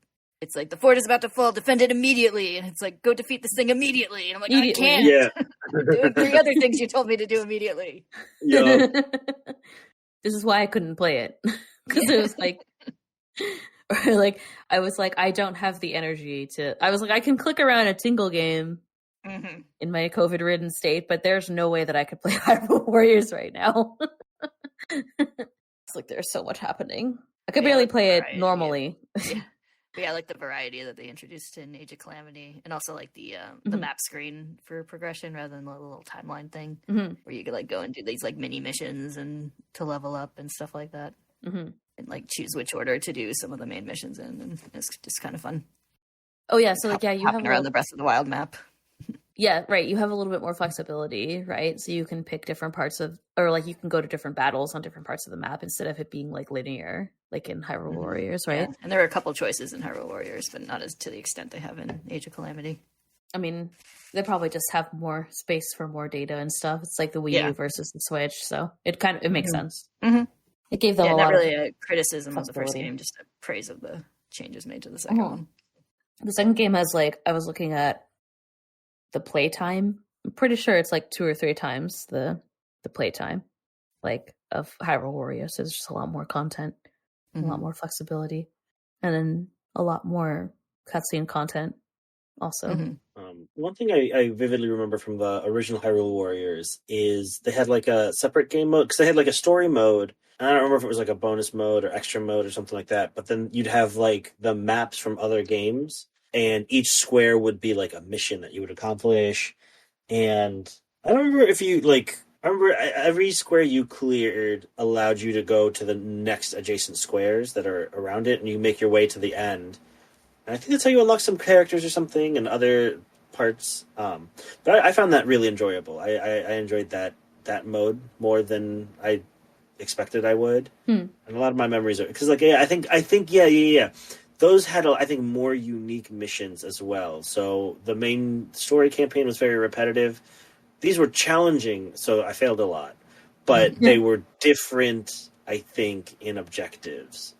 the fort is about to fall, defend it immediately. And it's like, go defeat this thing immediately. And I'm like, I can't. I'm doing 3 other things you told me to do immediately. This is why I couldn't play it. Because it was like, or like, I was like, I don't have the energy to, I was like, I can click around a Tingle game in my COVID-ridden state, but there's no way that I could play Hyrule Warriors right now. It's like, there's so much happening. I could barely play it normally. Yeah, like the variety that they introduced in Age of Calamity, and also like the map screen for progression rather than the little timeline thing, where you could like go and do these like mini missions and to level up and stuff like that, and like choose which order to do some of the main missions in, and it's just kind of fun. Oh yeah, so like you have around the Breath of the Wild map. Yeah, right. You have a little bit more flexibility, right? So you can pick different parts of, or like you can go to different battles on different parts of the map instead of it being like linear, like in Hyrule Warriors, right? Yeah. And there are a couple choices in Hyrule Warriors, but not as to the extent they have in Age of Calamity. I mean, they probably just have more space for more data and stuff. It's like the Wii U versus the Switch, so it makes sense. It gave them a lot really a criticism of the first game, just a praise of the changes made to the second one. The second game has like, I was looking at the playtime. I'm pretty sure it's like 2 or 3 times the playtime like of Hyrule Warriors. So there's just a lot more content, a lot more flexibility, and then a lot more cutscene content. also. Mm-hmm. One thing I vividly remember from the original Hyrule Warriors is they had like a separate game mode, because they had like a story mode. And I don't remember if it was like a bonus mode or extra mode or something like that. But then you'd have like the maps from other games, and each square would be like a mission that you would accomplish. And I don't remember if you like. I remember every square you cleared allowed you to go to the next adjacent squares that are around it, and you make your way to the end. And I think that's how you unlock some characters or something and other parts. But I found that really enjoyable. I enjoyed that mode more than I expected I would. And a lot of my memories are because, like, I think, those had, I think, more unique missions as well. So the main story campaign was very repetitive. These were challenging, so I failed a lot, but they were different, I think, in objectives.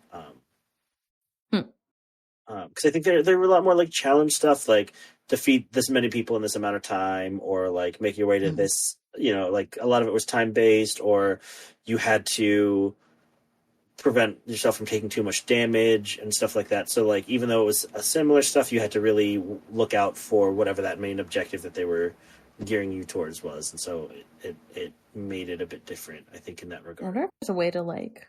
Because I think there were a lot more like challenge stuff, like defeat this many people in this amount of time, or like make your way to this. Like a lot of it was time based, or you had to prevent yourself from taking too much damage and stuff like that. So like even though it was a similar stuff, you had to really look out for whatever that main objective that they were gearing you towards was, and so it made it a bit different, I think, in that regard. I wonder if there's a way to like.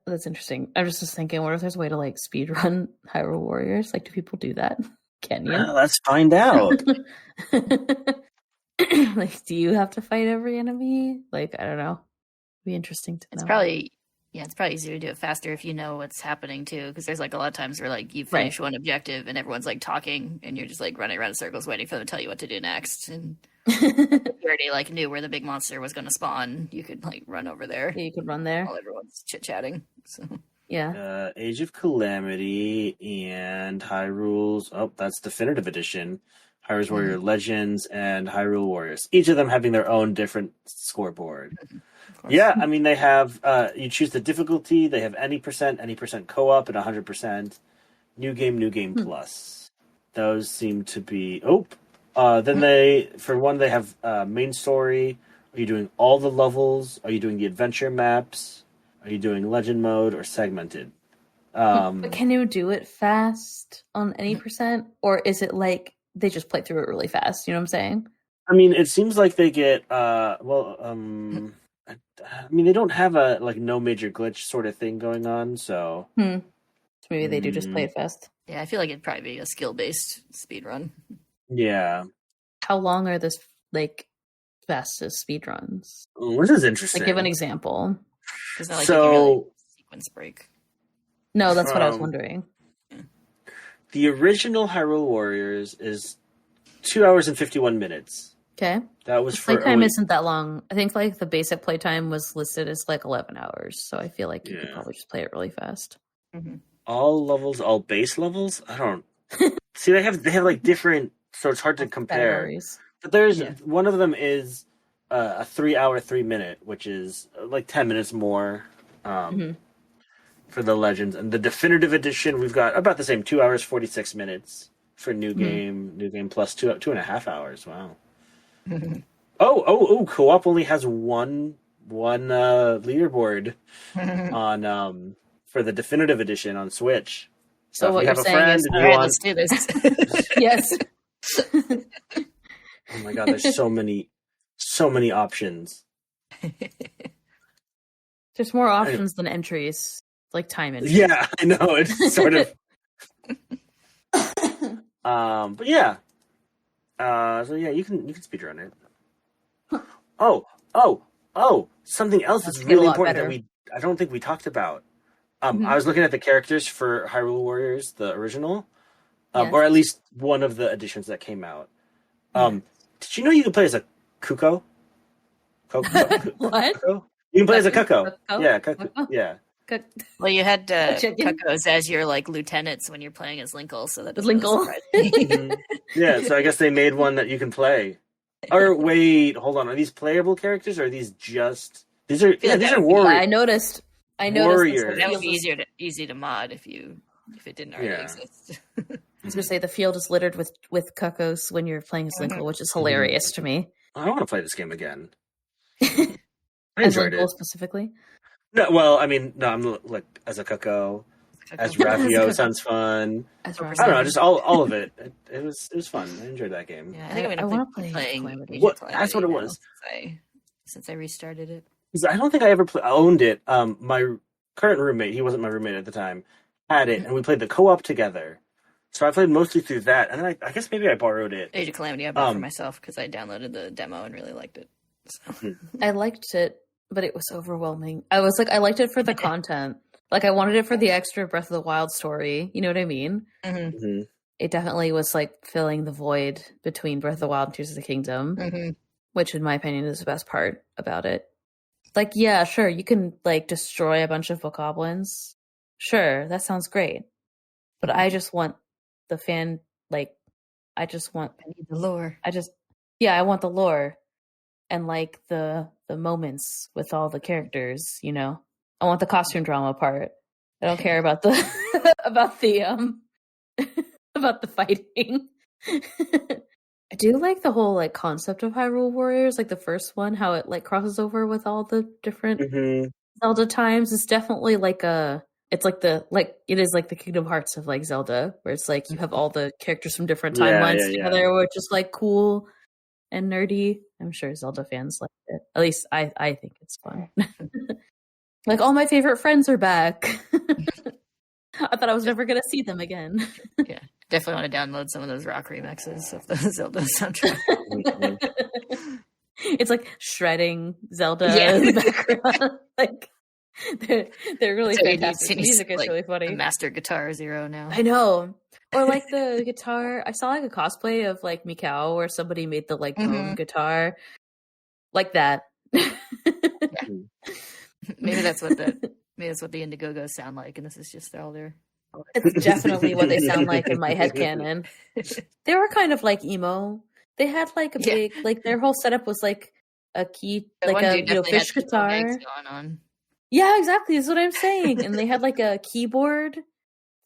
That's interesting. I was just thinking, what if there's a way to like speedrun Hyrule Warriors? Like, do people do that? Can you? Let's find out. Like, do you have to fight every enemy? Like, I don't know. It'd be interesting to know. It's probably easier to do it faster if you know what's happening too, because there's like a lot of times where like you finish one objective and everyone's like talking and you're just like running around in circles waiting for them to tell you what to do next. And if you already like knew where the big monster was going to spawn, you could like run over there. Yeah, you could run there while everyone's chit-chatting. So yeah, Age of Calamity and Hyrule's that's Definitive Edition. Hyrule Warriors Legends and Hyrule Warriors, each of them having their own different scoreboard. Yeah, I mean, they have, you choose the difficulty, they have any percent co-op, and 100% new game plus. Those seem to be, then they have main story. Are you doing all the levels? Are you doing the adventure maps? Are you doing legend mode or segmented? But can you do it fast on any percent? Or is it like they just play through it really fast? You know what I'm saying? I mean, it seems like they get, I mean, they don't have a like no major glitch sort of thing going on, so so maybe they do just play it fast. Yeah, I feel like it'd probably be a skill-based speedrun. Yeah. How long are this like fastest speedruns? This is interesting. Like, give an example. Because like you can really sequence break. No, that's what I was wondering. The original Hyrule Warriors is 2 hours and 51 minutes. Okay. That was for playtime isn't that long. I think like the basic playtime was listed as like 11 hours. So I feel like you could probably just play it really fast. All levels, all base levels? I don't see they have like different, so it's hard to compare. Categories. But there's one of them is a 3 hour, 3 minute, which is like 10 minutes more for the Legends. And the Definitive Edition, we've got about the same 2 hours, 46 minutes for new game plus 2.5 hours. Wow. Co-op only has one leaderboard on for the Definitive Edition on Switch. So what you're saying is, all right, let's do this. Yes. Oh my god, there's so many options. There's more options than entries, like time entries. Yeah, I know, it's sort of. But yeah. So yeah, you can speedrun it. Something else that's really important that I don't think we talked about. I was looking at the characters for Hyrule Warriors, the original, or at least one of the editions that came out. Did you know you can play as a Cuckoo? What? Cuckoo? You can play as a Cuckoo. Yeah, Cuckoo. Yeah. Well, you had Cuckoos as your like lieutenants when you're playing as Linkle, so that doesn't Linkle. Yeah, so I guess they made one that you can play. Or wait, hold on. Are these playable characters, or are these just these are warriors? Yeah, I noticed. Warriors. That would be easy to mod if it didn't already exist. I was gonna say the field is littered with Cuckoos when you're playing as Linkle, which is hilarious to me. I want to play this game again. I enjoyed Linkle it specifically. No, well, I mean, no, I'm like as a Cuckoo. As Ravio sounds fun. I don't know, just all of it. It was fun. I enjoyed that game. Yeah, I think I'm going to play Calamity. That's what it was. Since I restarted it. Because I don't think I ever owned it. My current roommate, he wasn't my roommate at the time, had it, and we played the co-op together. So I played mostly through that, and then I guess maybe I borrowed it. Age of Calamity I bought for myself because I downloaded the demo and really liked it. So. I liked it, but it was overwhelming. I liked it for the content. Like, I wanted it for the extra Breath of the Wild story. You know what I mean? Mm-hmm. Mm-hmm. It definitely was, like, filling the void between Breath of the Wild and Tears of the Kingdom, which, in my opinion, is the best part about it. Like, yeah, sure, you can, like, destroy a bunch of bokoblins. Sure, that sounds great. But I just want the fan, like, I need the lore. I want the lore. And, like, the moments with all the characters, you know? I want the costume drama part. I don't care about the about the fighting. I do like the whole, like, concept of Hyrule Warriors, like the first one, how it, like, crosses over with all the different Zelda times. It's definitely like it is like the Kingdom Hearts of, like, Zelda, where it's like you have all the characters from different timelines together, which is, like, cool and nerdy. I'm sure Zelda fans like it. At least I think it's fun. Like, all my favorite friends are back. I thought I was never going to see them again. Yeah, definitely want to download some of those rock remixes of the Zelda soundtrack. It's like shredding Zelda in the background. Like, they're really fantastic. The music is really funny. Master Guitar Zero now. I know. Or like the guitar. I saw like a cosplay of like Mikao where somebody made the like bone guitar. Like that. Maybe that's what the Indiegogo sound like, and this is just all their. It's definitely what they sound like in my headcanon. They were kind of like emo. They had like a big, like their whole setup was like a key, like a fish guitar. On. Yeah, exactly. That's what I'm saying. And they had like a keyboard,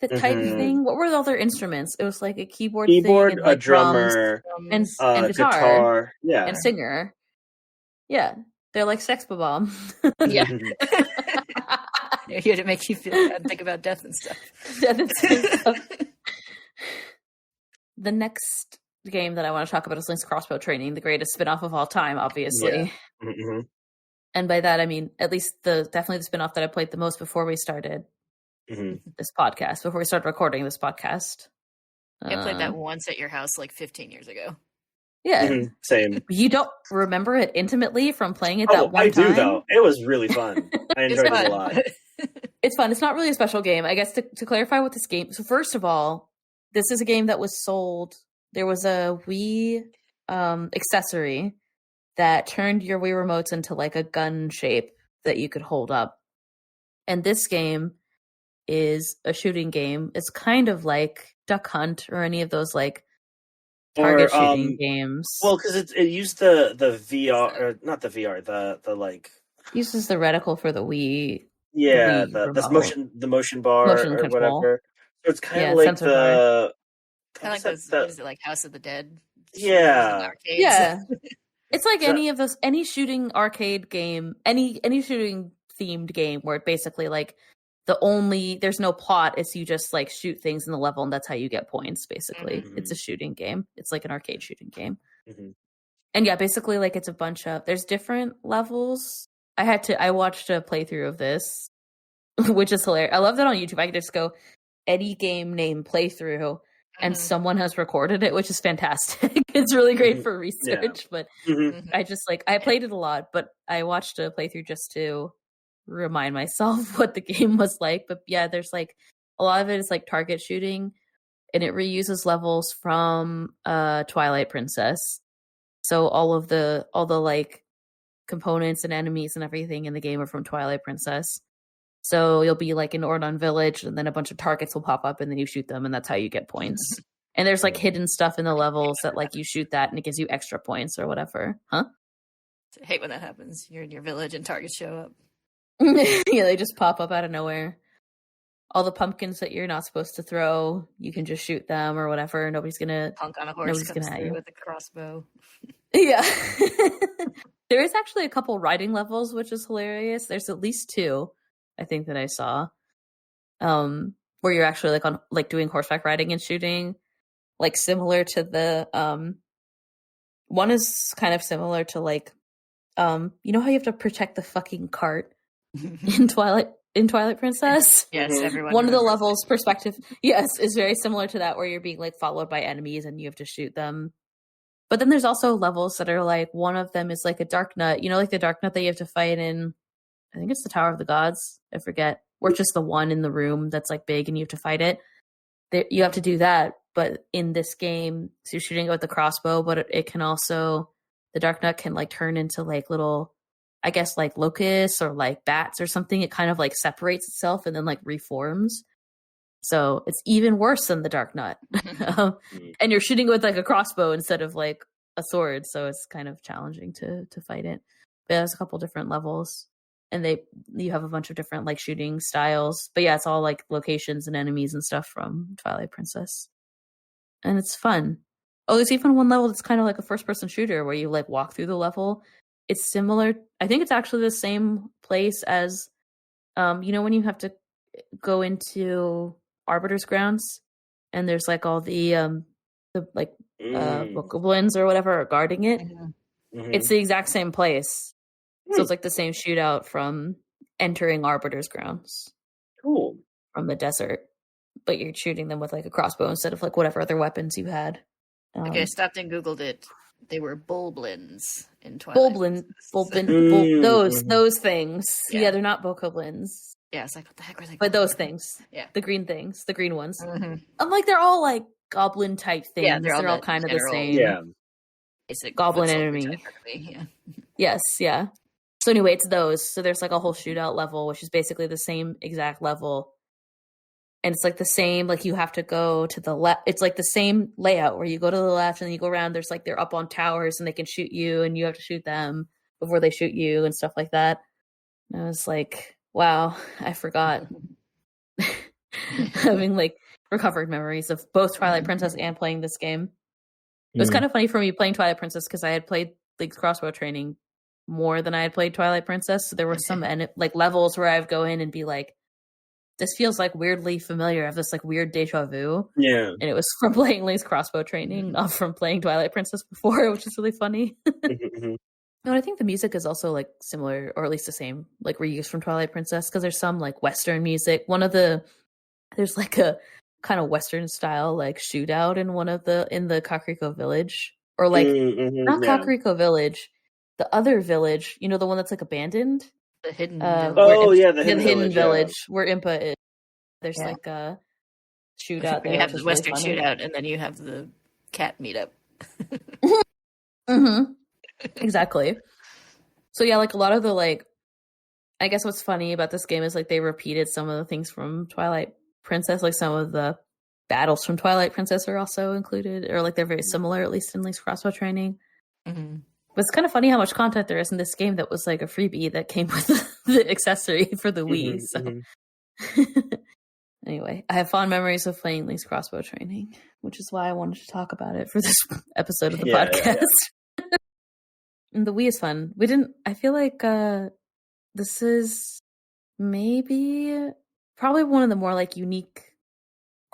type thing. What were all their instruments? It was like a keyboard thing, and, like, a drummer, and guitar, and singer. Yeah. They're like Sex Bomb. Yeah. Here to make you feel bad, think about death and stuff. The next game that I want to talk about is Link's Crossbow Training, the greatest spinoff of all time, obviously. Yeah. And by that, I mean, at least definitely the spinoff that I played the most before we started this podcast, before we started recording this podcast. I played that once at your house like 15 years ago. Yeah. Same. You don't remember it intimately from playing it that one time? I do, though. It was really fun. I enjoyed it a lot. It's fun. It's not really a special game. I guess to clarify what this game... So first of all, this is a game that was sold... There was a Wii accessory that turned your Wii remotes into like a gun shape that you could hold up. And this game is a shooting game. It's kind of like Duck Hunt or any of those like target shooting games. Well, because it used the VR, or not the VR, the like uses the reticle for the Wii. Yeah, the motion bar or control. Whatever. So it's kind of like the kind of like those. What is it, like House of the Dead? Yeah, yeah. It's like any of those, any shooting arcade game, any shooting themed game where it basically like there's no plot. It's you just like shoot things in the level and that's how you get points. Basically, it's a shooting game. It's like an arcade shooting game. And yeah, basically like it's a bunch of, there's different levels. I watched a playthrough of this, which is hilarious. I love that on YouTube. I can just go any game name playthrough and someone has recorded it, which is fantastic. It's really great for research, but I just I played it a lot, but I watched a playthrough just to remind myself what the game was like. But yeah, there's like a lot of it is like target shooting and it reuses levels from Twilight Princess. So all the like components and enemies and everything in the game are from Twilight Princess. So you'll be like in Ordon Village and then a bunch of targets will pop up and then you shoot them and that's how you get points. And there's like hidden stuff in the levels that like you shoot that and it gives you extra points or whatever. Huh? I hate when that happens. You're in your village and targets show up. Yeah, they just pop up out of nowhere. All the pumpkins that you're not supposed to throw, you can just shoot them or whatever. Nobody's gonna punk on a horse comes through with a crossbow. Yeah. There is actually a couple riding levels, which is hilarious. There's at least 2, I think, that I saw. where you're actually like on like doing horseback riding and shooting, like similar to the one is kind of similar to like you know how you have to protect the fucking cart in Twilight Princess? Yes, everyone. One of the levels perspective, yes, is very similar to that, where you're being like followed by enemies and you have to shoot them. But then there's also levels that are like, one of them is like a dark nut, you know, like the dark nut that you have to fight in, I think it's the Tower of the Gods, I forget, or just the one in the room that's like big and you have to fight it. You have to do that, but in this game, so you're shooting it with the crossbow, but it can also, the dark nut can like turn into like little, I guess like locusts or like bats or something. It kind of like separates itself and then like reforms. So it's even worse than the dark nut. And you're shooting with like a crossbow instead of like a sword, so it's kind of challenging to fight it. But there's a couple different levels, and you have a bunch of different like shooting styles. But yeah, it's all like locations and enemies and stuff from Twilight Princess, and it's fun. Oh, there's even one level that's kind of like a first-person shooter where you like walk through the level. It's similar. I think it's actually the same place as, you know, when you have to go into Arbiter's Grounds, and there's like all the like bokoblins or whatever are guarding it. Mm-hmm. It's the exact same place. So it's like the same shootout from entering Arbiter's Grounds. Cool. From the desert. But you're shooting them with like a crossbow instead of like whatever other weapons you had. Okay, I stopped and Googled it. They were bokoblins in Twilight. Those things. Yeah, they're not bokoblins. Yeah, it's like, what the heck are they called? But those things. Yeah. The green things. The green ones. Mm-hmm. I'm like, they're all like goblin type things. Yeah, they're all kind of the same. Yeah. Basic goblin enemy. Yeah. Yes, yeah. So anyway, it's those. So there's like a whole shootout level, which is basically the same exact level. And it's like the same, like you have to go to the left. It's like the same layout where you go to the left and then you go around. There's like, they're up on towers and they can shoot you and you have to shoot them before they shoot you and stuff like that. And I was like, wow, I forgot. Having like recovered memories of both Twilight Princess and playing this game. It was kind of funny for me playing Twilight Princess because I had played like crossbow training more than I had played Twilight Princess. So there were some like levels where I would go in and be like, this feels like weirdly familiar. I have this like weird deja vu. Yeah. And it was from playing Link's crossbow training, not from playing Twilight Princess before, which is really funny. And I think the music is also like similar, or at least the same, like reused from Twilight Princess, because there's some like Western music. There's like a kind of Western style like shootout in in the Kakariko Village, or like not Kakariko Village, the other village, you know, the one that's like abandoned. The hidden village. The hidden village where Impa is. There's like a shootout there. You have the Western shootout, and then you have the cat meetup. Mm-hmm. Exactly. So yeah, like a lot of the like, I guess what's funny about this game is like they repeated some of the things from Twilight Princess. Like some of the battles from Twilight Princess are also included, or like they're very similar, at least in Link's crossbow training. Mm-hmm. But it's kind of funny how much content there is in this game that was like a freebie that came with the accessory for the Wii. So anyway, I have fond memories of playing Link's crossbow training, which is why I wanted to talk about it for this episode of the podcast. Yeah. And the Wii is fun. I feel like this is maybe probably one of the more like unique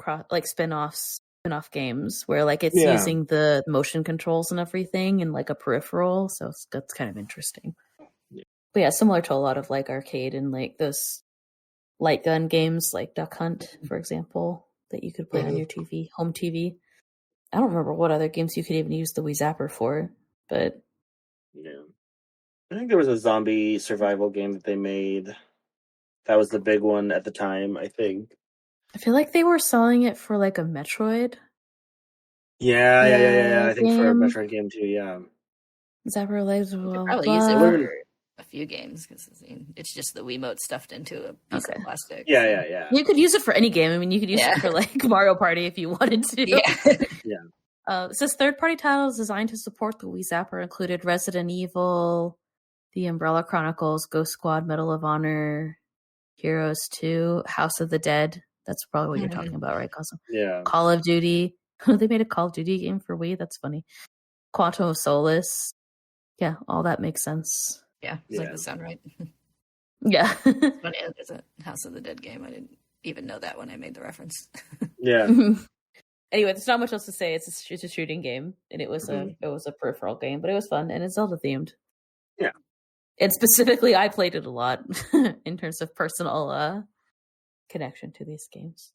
spinoff games where like it's using the motion controls and everything and like a peripheral, so that's kind of interesting. But yeah, similar to a lot of like arcade and like those light gun games like Duck Hunt, for example, that you could play on your TV, home TV. I don't remember what other games you could even use the Wii Zapper for, but I think there was a zombie survival game that they made. That was the big one at the time, I think. I feel like they were selling it for like a Metroid. Yeah. I think for a Metroid game too, yeah. Zapper Legs will probably use it for a few games because it's just the Wiimote stuffed into a piece of plastic. Yeah. You could use it for any game. I mean, you could use it for like Mario Party if you wanted to. Yeah. It says third-party titles designed to support the Wii Zapper included Resident Evil, The Umbrella Chronicles, Ghost Squad, Medal of Honor, Heroes 2, House of the Dead. That's probably what you're talking about, right, Cosmo? Yeah. Call of Duty. They made a Call of Duty game for Wii. That's funny. Quantum of Solace. Yeah, all that makes sense. Yeah, it's like the sound right. Yeah. It's funny, there's a House of the Dead game. I didn't even know that when I made the reference. Yeah. Anyway, there's not much else to say. It's a shooting game, and it was a peripheral game, but it was fun, and it's Zelda themed. Yeah. And specifically, I played it a lot in terms of personal connection to these games.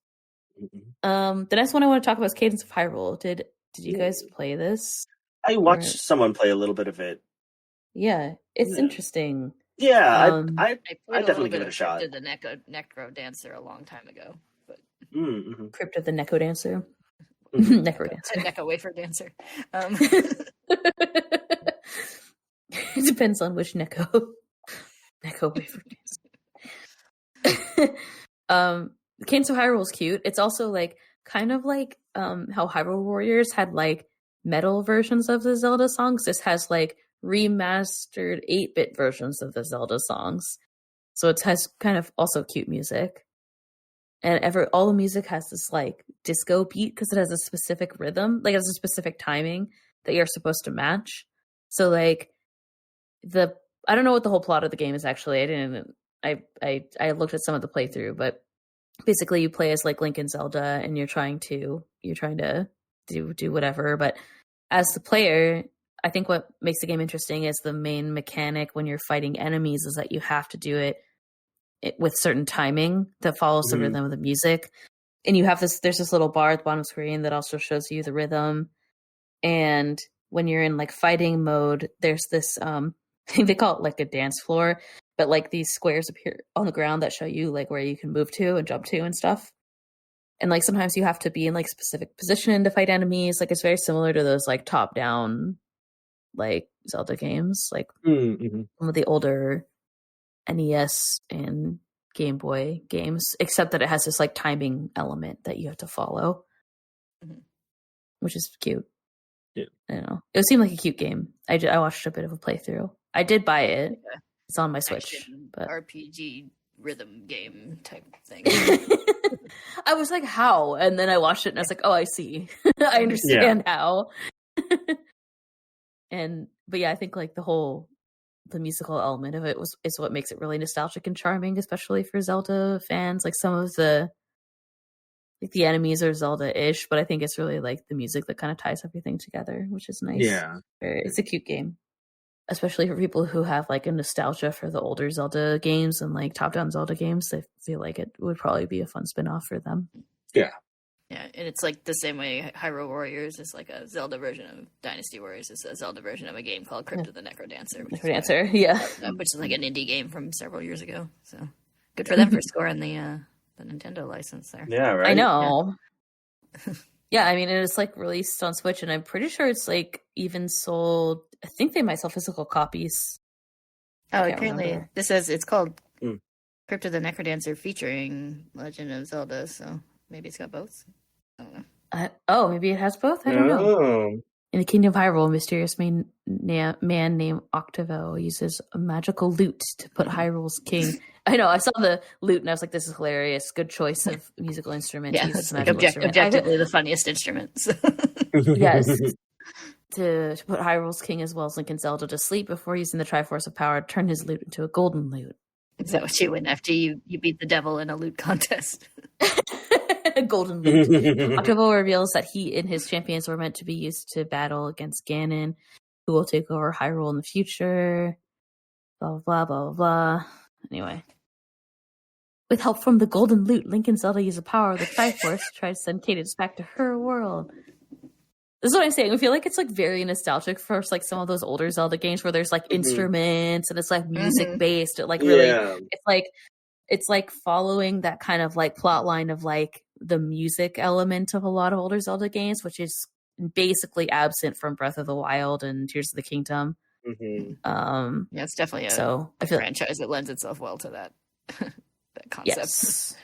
The next one I want to talk about is Cadence of Hyrule. Did you guys play this? I watched someone play a little bit of it. Yeah, it's interesting. Yeah, I definitely give it a shot. I did the Necro Dancer a long time ago. But... Crypt of the Necro Dancer. Necro Dancer. Necro Wafer Dancer. It depends on which Necco. Necco Wafer Dancer. Cadence of Hyrule is cute. It's also like kind of like how Hyrule Warriors had like metal versions of the Zelda songs. This has like remastered 8-bit versions of the Zelda songs. So it has kind of also cute music. And all the music has this like disco beat because it has a specific rhythm, like it has a specific timing that you're supposed to match. So like I don't know what the whole plot of the game is actually. I looked at some of the playthrough, but basically you play as like Link and Zelda and you're trying to do whatever. But as the player, I think what makes the game interesting is the main mechanic when you're fighting enemies is that you have to do it with certain timing that follows the rhythm of the music. And you have there's this little bar at the bottom screen that also shows you the rhythm. And when you're in like fighting mode, there's this, they call it like a dance floor, but like these squares appear on the ground that show you like where you can move to and jump to and stuff. And like sometimes you have to be in like specific position to fight enemies. Like it's very similar to those like top down like Zelda games, like some of the older NES and Game Boy games, except that it has this like timing element that you have to follow, which is cute. Yeah, I don't know. It seemed like a cute game. I watched a bit of a playthrough. I did buy it. Yeah. It's on my Switch. But RPG rhythm game type thing. I was like, how? And then I watched it and I was like, oh, I see. I understand how. But yeah, I think like the musical element of it is what makes it really nostalgic and charming, especially for Zelda fans. Like some of the enemies are Zelda-ish, but I think it's really like the music that kind of ties everything together, which is nice. Yeah, it's a cute game, especially for people who have like a nostalgia for the older Zelda games and like top-down Zelda games. I feel like it would probably be a fun spin-off for them. Yeah. Yeah, and it's like the same way Hyrule Warriors is like a Zelda version of Dynasty Warriors is a Zelda version of a game called Crypt of the Necro Dancer. Which is like an indie game from several years ago. So good for them for scoring the Nintendo license there. Yeah, right. I know. Yeah, I mean it's like released on Switch, and I'm pretty sure it's like even sold. I think they might sell physical copies. Oh, apparently this says it's called Crypt of the Necro Dancer featuring Legend of Zelda. So maybe it's got both. I don't know. Maybe it has both. I don't know. In the Kingdom of Hyrule, a mysterious man named Octavo uses a magical lute to put Hyrule's king. I know. I saw the lute and I was like, "This is hilarious. Good choice of musical instrument." Yeah, it's like objectively the funniest instruments. Yes, to put Hyrule's king as well as Link and Zelda to sleep before using the Triforce of Power, turn his lute into a golden lute. Is that what you win after you beat the devil in a lute contest? Golden lute. Octavo reveals that he and his champions were meant to be used to battle against Ganon, who will take over Hyrule in the future. Blah, blah, blah, blah, blah. Anyway. With help from the golden lute, Link and Zelda use the power of the Triforce to try to send Cadence back to her world. This is what I'm saying. I feel like it's like very nostalgic for like some of those older Zelda games where there's like instruments and it's like music based. It like really, it's like following that kind of like plot line of like the music element of a lot of older Zelda games, which is basically absent from Breath of the Wild and Tears of the Kingdom. Yeah, it's definitely a franchise that lends itself well to that that concept. Yes.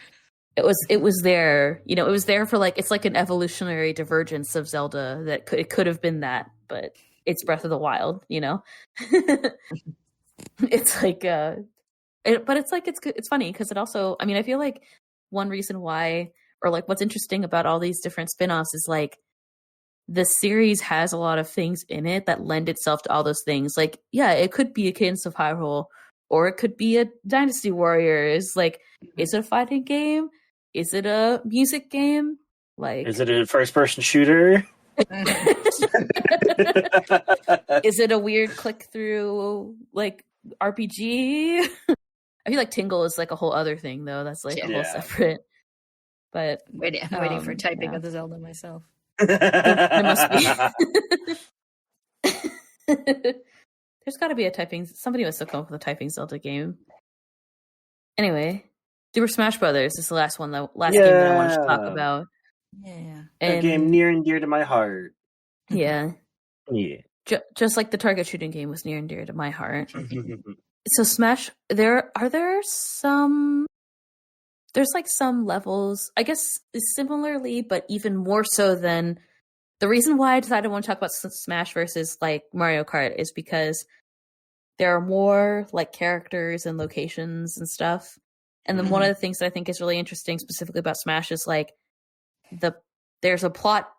It was there, it was there for like, it's like an evolutionary divergence of Zelda that it could have been that, but it's Breath of the Wild, It's like, but it's like, it's good. It's funny because it also, I mean, I feel like one reason why, or like what's interesting about all these different spinoffs is like the series has a lot of things in it that lend itself to all those things. Like, yeah, it could be a Cadence of Hyrule, or it could be a Dynasty Warriors. Like, is it a fighting game? is it a music game? Like, is it a first-person shooter? Is it a weird click-through like RPG? I feel like Tingle is like a whole other thing, though. That's like a whole separate. But I'm waiting for typing of the Zelda myself. There must be. There's got to be a typing. Somebody must have come up with a typing Zelda game. Anyway, Super Smash Brothers is the last one. The last game that I wanted to talk about. Yeah, a game near and dear to my heart. Yeah, yeah. Just like the target shooting game was near and dear to my heart. So Smash, there's like some levels, I guess similarly, but even more so than the reason why I decided I want to talk about Smash versus like Mario Kart is because there are more like characters and locations and stuff. And then one of the things that I think is really interesting specifically about Smash is like there's a plot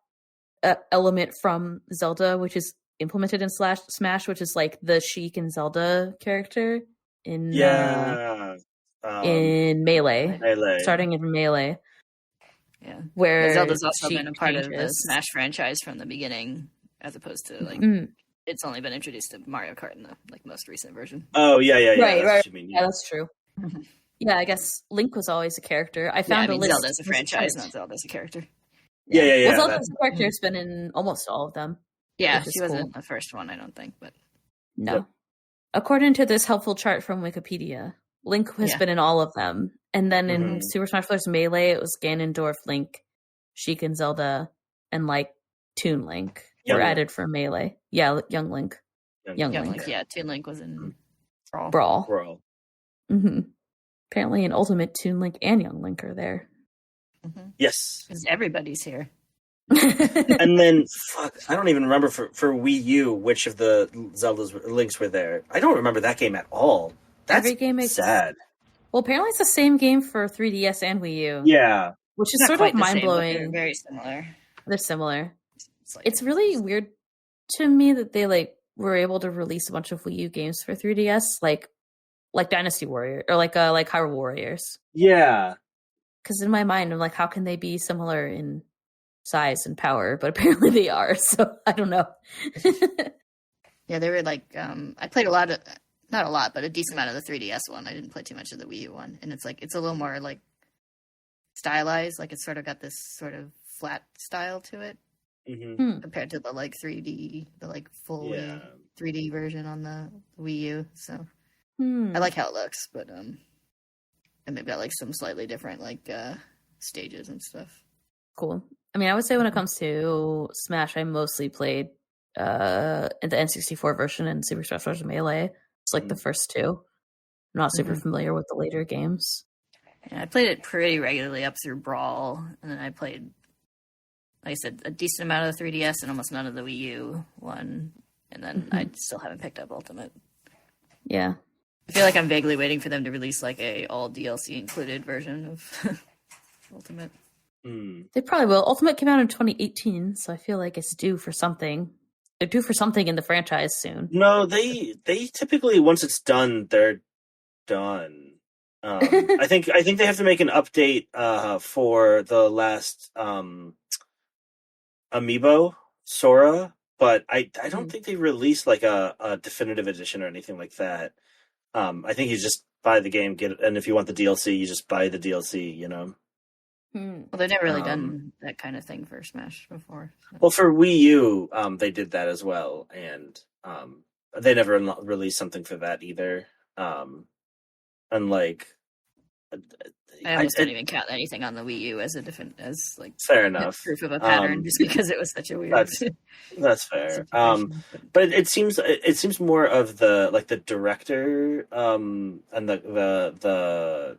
element from Zelda, which is implemented in Smash, which is like the Sheik and Zelda character in Melee, starting in Melee. Yeah, where Zelda's also been a part of the Smash franchise from the beginning, as opposed to like it's only been introduced to Mario Kart in the like most recent version. Oh yeah, right. That's what you mean, yeah, that's true. Yeah, I guess Link was always a character. I found a list. Zelda's a franchise, not Zelda's a character. Yeah. Well, Zelda's a character has been in almost all of them. Yeah, she wasn't the first one, I don't think, but no. Yep. According to this helpful chart from Wikipedia, Link has been in all of them. And then in Super Smash Bros. Melee, it was Ganondorf, Link, Sheik and Zelda, and like Toon Link were added for Melee. Yeah, Young Link. Young Link. Yeah, Toon Link was in Brawl. Mm-hmm. Apparently in Ultimate, Toon Link and Young Link are there. Mm-hmm. Yes. Because everybody's here. And then, I don't even remember for Wii U which of the Zelda's Links were there. I don't remember that game at all. That's every game sad. Well, apparently it's the same game for 3DS and Wii U. Yeah. Which is sort of mind-blowing. They're very similar. They're similar. It's really weird to me that they like were able to release a bunch of Wii U games for 3DS, like Dynasty Warrior or like Hyrule Warriors. Yeah. Because in my mind, I'm like, how can they be similar in size and power? But apparently they are. So I don't know. Yeah, they were like, I played not a lot, but a decent amount of the 3DS one. I didn't play too much of the Wii U one. And it's like, it's a little more like stylized. Like it's sort of got this sort of flat style to it compared to the like 3D, the like full 3D version on the Wii U. So I like how it looks, but and maybe got like some slightly different like stages and stuff. Cool. I mean, I would say when it comes to Smash, I mostly played the N64 version and Super Smash Bros. Melee. It's like the first two. I'm not super familiar with the later games. Yeah, I played it pretty regularly up through Brawl, and then I played, like I said, a decent amount of the 3DS and almost none of the Wii U one, and then I still haven't picked up Ultimate. Yeah. I feel like I'm vaguely waiting for them to release like a all DLC included version of Ultimate. They probably will. Ultimate came out in 2018, so I feel like it's due for something. They're due for something in the franchise soon. No, they typically, once it's done, they're done. I think they have to make an update for the last Amiibo Sora, but I don't think they released like a definitive edition or anything like that. I think you just buy the game, get it, and if you want the DLC, you just buy the DLC. You know. Well, they've never really done that kind of thing for Smash before. So. Well, for Wii U, they did that as well, and they never released something for that either. Unlike, I almost don't even count anything on the Wii U as fair enough proof of a pattern, just because it was such a weird. That's fair. But it seems more of the like the director and the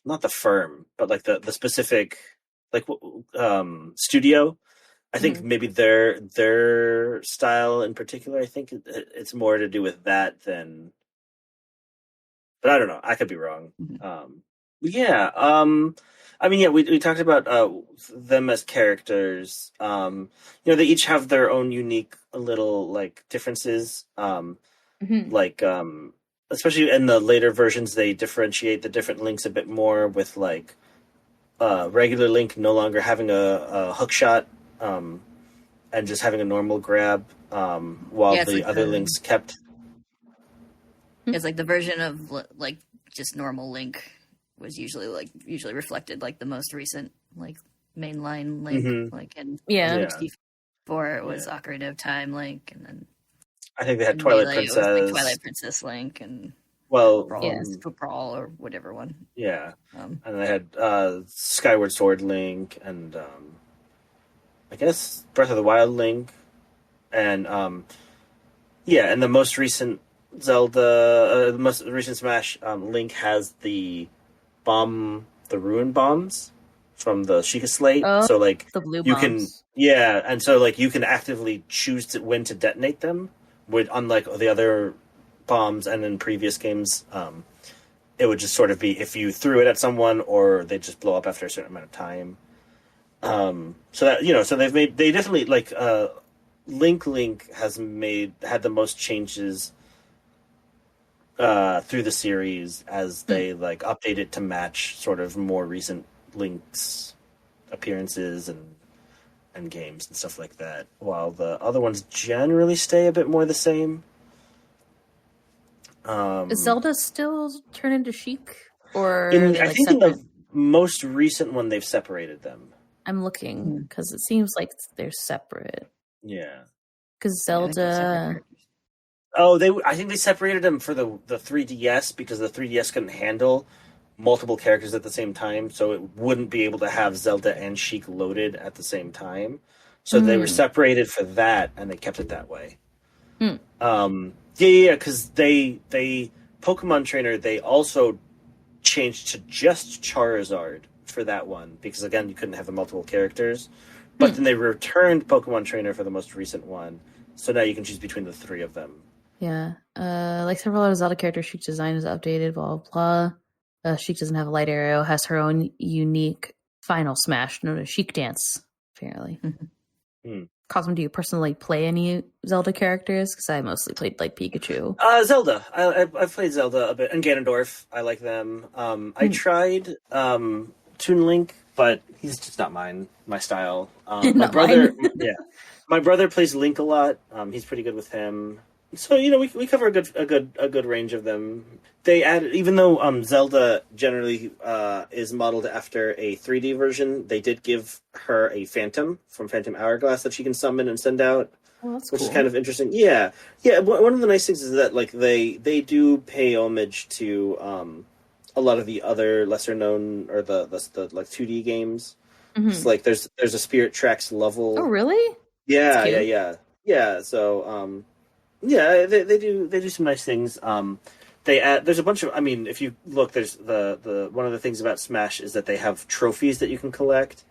not the firm, but like the specific like studio. I think maybe their style in particular. I think it's more to do with that than. But I don't know. I could be wrong. Yeah. I mean, yeah. We talked about them as characters. They each have their own unique little like differences. Like especially in the later versions, they differentiate the different Links a bit more with like regular Link no longer having a hook shot and just having a normal grab, while the like other Links kept. It's like the version of like just normal Link was usually reflected like the most recent like mainline Link, like in 64 it was Ocarina of Time Link, and then I think they had Twilight Princess. It was like Twilight Princess Link and Brawl or whatever one. Yeah, and they had Skyward Sword Link and I guess Breath of the Wild Link, and and the most recent Zelda, the most recent Smash, Link has the ruin bombs from the Sheikah Slate. So like the blue bombs. And so like you can actively choose when to detonate them. Unlike the other bombs and in previous games, it would just sort of be if you threw it at someone or they just blow up after a certain amount of time. So that so they definitely like Link has had the most changes through the series as they like update it to match sort of more recent Link's appearances and games and stuff like that, while the other ones generally stay a bit more the same. Does Zelda still turn into Sheik? Or I think in the most recent one they've separated them. I'm looking because it seems like they're separate. Yeah. Because Zelda... I think they separated them for the 3DS because the 3DS couldn't handle multiple characters at the same time, so it wouldn't be able to have Zelda and Sheik loaded at the same time. So they were separated for that, and they kept it that way. Because they Pokemon Trainer, they also changed to just Charizard for that one, because again, you couldn't have the multiple characters. But then they returned Pokemon Trainer for the most recent one, so now you can choose between the three of them. Yeah. Like several other Zelda characters, Sheik's design is updated, blah, blah, blah. Sheik doesn't have a light arrow, has her own unique final smash known as Sheik Dance, apparently. Cosmo, do you personally play any Zelda characters? Because I mostly played like Pikachu. Zelda. I've played Zelda a bit, and Ganondorf. I like them. I tried Toon Link, but he's just not my style. My brother, my brother plays Link a lot. He's pretty good with him. So we cover a good range of them. They added, even though Zelda generally is modeled after a 3D version, they did give her a Phantom from Phantom Hourglass that she can summon and send out, which is kind of interesting. Yeah. One of the nice things is that like they do pay homage to a lot of the other lesser known or the like 2D games. It's like there's a Spirit Tracks level. Oh really? Yeah. So. They do some nice things. They add. There's a bunch of. I mean, if you look, there's the one of the things about Smash is that they have trophies that you can collect,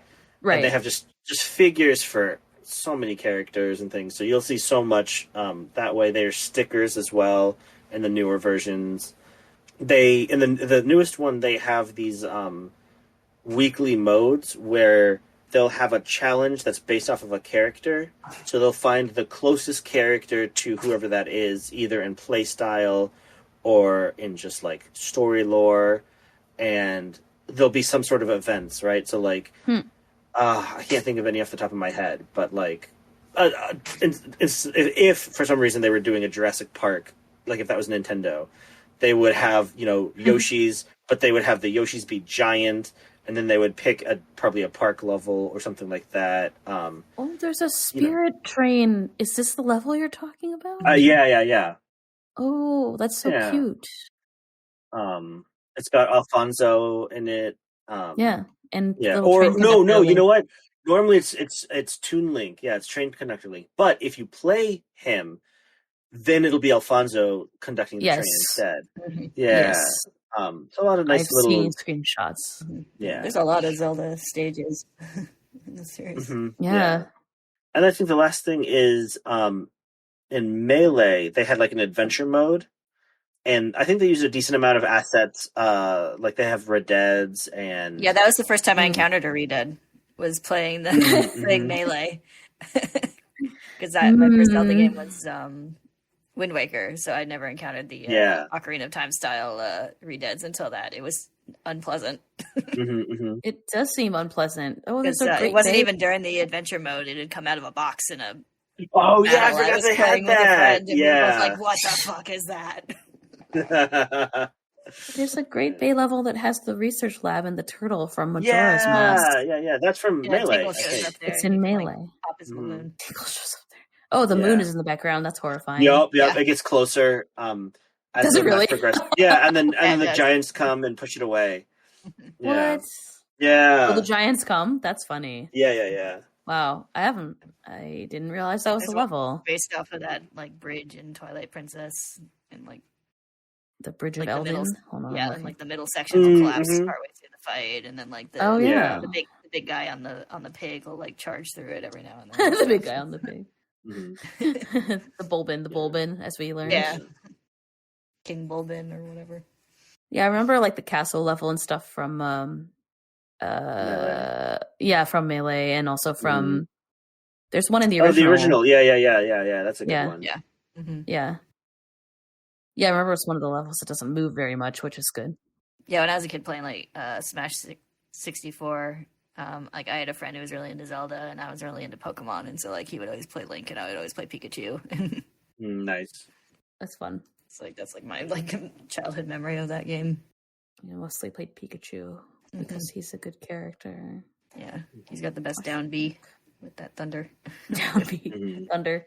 right? And they have just figures for so many characters and things. So you'll see so much that way. There's stickers as well in the newer versions. In the newest one they have these weekly modes where they'll have a challenge that's based off of a character. So they'll find the closest character to whoever that is, either in play style or in just like story lore. And there'll be some sort of events, right? So like, I can't think of any off the top of my head, but like, if for some reason they were doing a Jurassic Park, like if that was Nintendo, they would have, Yoshi's, but they would have the Yoshi's be giant. And then they would pick probably a park level or something like that. There's a spirit train. Is this the level you're talking about? Yeah. Oh, that's so cute. It's got Alfonso in it. And no. You know what? Normally it's Toon Link. Yeah, it's Train Conductor Link. But if you play him, then it'll be Alfonso conducting the train instead. Yeah. Yes. It's a lot of nice I've seen screenshots. Yeah. There's a lot of Zelda stages in the series. Yeah. And I think the last thing is in Melee, they had like an adventure mode. And I think they used a decent amount of assets. Like they have Red Deads and... Yeah, that was the first time I encountered a Red Dead, was playing playing Melee. Because my first Zelda game was Wind Waker, so I never encountered the Ocarina of Time style redeads until that. It was unpleasant. It does seem unpleasant. Oh, there's a great it wasn't even during the adventure mode. It had come out of a box in a I forgot they had that. And we was like, what the fuck is that? There's a Great Bay level that has the research lab and the turtle from Majora's Mask. Yeah. That's from Melee. It's in Melee. Moon. Tingle shows up there. Oh, the moon is in the background. That's horrifying. Yep. It gets closer. As Does it really? Yeah, and then the giants come and push it away. What? Yeah. Oh, the giants come? That's funny. Yeah. Wow. I didn't realize that was the level. Based off of that bridge in Twilight Princess and the bridge of Elven. Hold on, and the middle section will collapse partway through the fight, and then the big guy on the pig will charge through it every now and then. The big guy on the pig. the Bulbin, as we learned. Yeah. King Bulbin or whatever. Yeah, I remember the castle level and stuff from Melee. From Melee, and also from there's one in the original. The original. Yeah. That's a good one. Yeah. Mm-hmm. Yeah, I remember it's one of the levels that doesn't move very much, which is good. Yeah, when I was a kid playing Smash 64, I had a friend who was really into Zelda, and I was really into Pokemon, and so he would always play Link, and I would always play Pikachu. Nice. That's fun. It's that's my childhood memory of that game. Mostly played Pikachu because he's a good character. Yeah, he's got the best down B with that thunder. Down B, thunder.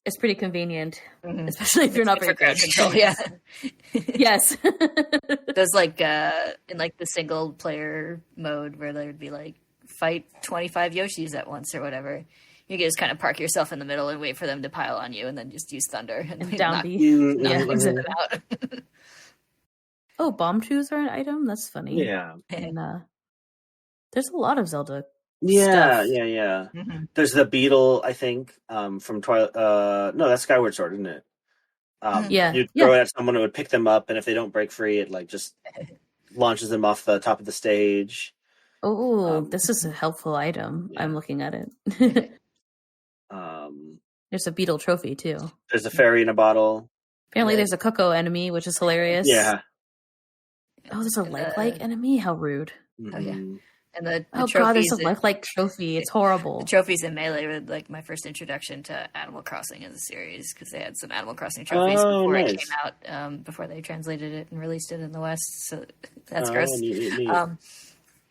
It's pretty convenient, especially if you're not very good. Control, yeah. Yes. There's in the single player mode where there would be fight 25 Yoshis at once or whatever. You can just kind of park yourself in the middle and wait for them to pile on you, and then just use thunder and down B. Out. Oh, bomb shoes are an item? That's funny. Yeah. And there's a lot of Zelda. Yeah. Mm-hmm. There's the beetle, I think, from Twilight. No, that's Skyward Sword, isn't it? You'd throw it at someone, it would pick them up, and if they don't break free, it just launches them off the top of the stage. Oh, this is a helpful item. Yeah. I'm looking at it. There's a beetle trophy too. There's a fairy in a bottle. Apparently, there's a Coco enemy, which is hilarious. Yeah. Oh, there's a like enemy. How rude. Oh yeah. And the God, there's a like trophy. It's horrible. The trophies in Melee were my first introduction to Animal Crossing as a series, because they had some Animal Crossing trophies before it came out, before they translated it and released it in the West. So that's gross. Neat.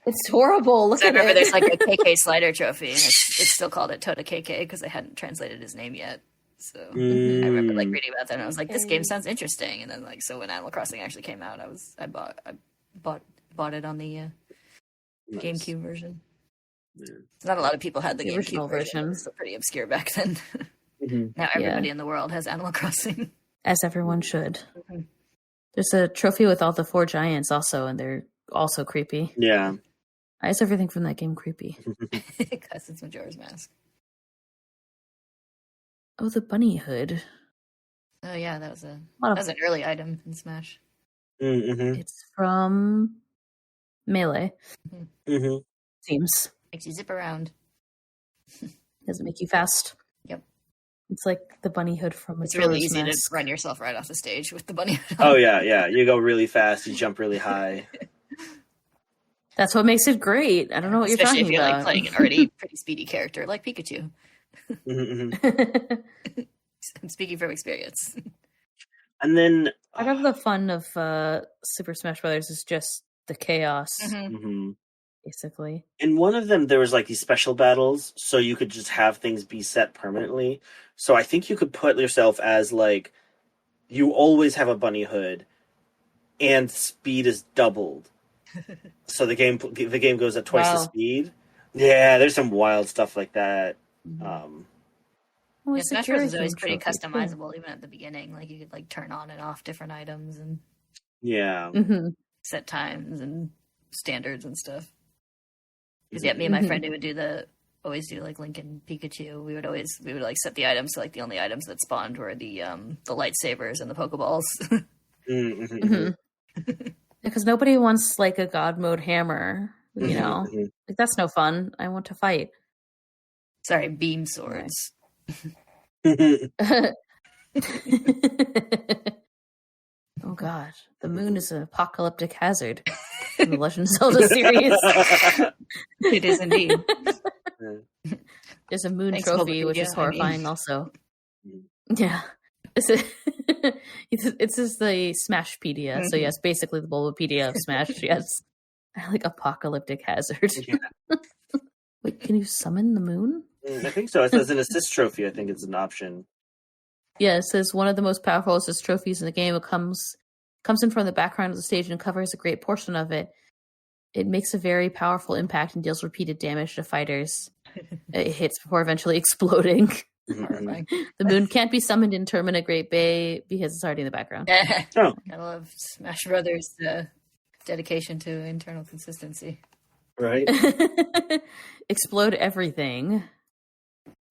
It's horrible. Look at it. I remember there's a KK slider trophy, and it's still called it TOTK because they hadn't translated his name yet. So I remember reading about that, and I was like, "This game sounds interesting." And then so when Animal Crossing actually came out, I bought it on the GameCube version. Yeah. Not a lot of people had the GameCube version. It was pretty obscure back then. Now everybody in the world has Animal Crossing, as everyone should. There's a trophy with all the 4 giants also, and they're also creepy. Yeah. Why is everything from that game creepy? Because it's Majora's Mask. Oh, the bunny hood. Oh yeah, that was an early item in Smash. It's from Melee. Seems. Makes you zip around. Does it make you fast? Yep. It's like the bunny hood from Majora's Mask. It's really easy to run yourself right off the stage with the bunny hood on. Oh yeah. You go really fast, you jump really high. That's what makes it great. I don't know what you're talking about. Especially if you're playing an already pretty speedy character like Pikachu. I'm speaking from experience. And then part of the fun of Super Smash Brothers is just the chaos, basically. In one of them, there was these special battles, so you could just have things be set permanently. So I think you could put yourself as you always have a bunny hood, and speed is doubled. So the game goes at twice the speed. Yeah, there's some wild stuff like that. Smash Bros. Is always pretty customizable, even at the beginning. You could turn on and off different items and set times and standards and stuff. Because me and my friend who would always do Link and Pikachu. We would set the items so the only items that spawned were the lightsabers and the Pokeballs. Because nobody wants a God mode hammer, you know. That's no fun. I want to fight. Sorry, beam swords. Oh god, the moon is an apocalyptic hazard in the Legend of Zelda series. It is indeed. There's a moon trophy, which is horrifying also. Yeah. It's just the Smashpedia. So yes, basically the Bulbapedia of Smash. Yes. Like apocalyptic hazard. Yeah. Wait, can you summon the moon? I think so. It says an assist trophy. I think it's an option. Yeah, it says one of the most powerful assist trophies in the game. It comes in from the background of the stage and covers a great portion of it. It makes a very powerful impact and deals repeated damage to fighters. It hits before eventually exploding. The moon can't be summoned in Termina Great Bay because it's already in the background. I love Smash Brothers' dedication to internal consistency. Right. Explode everything.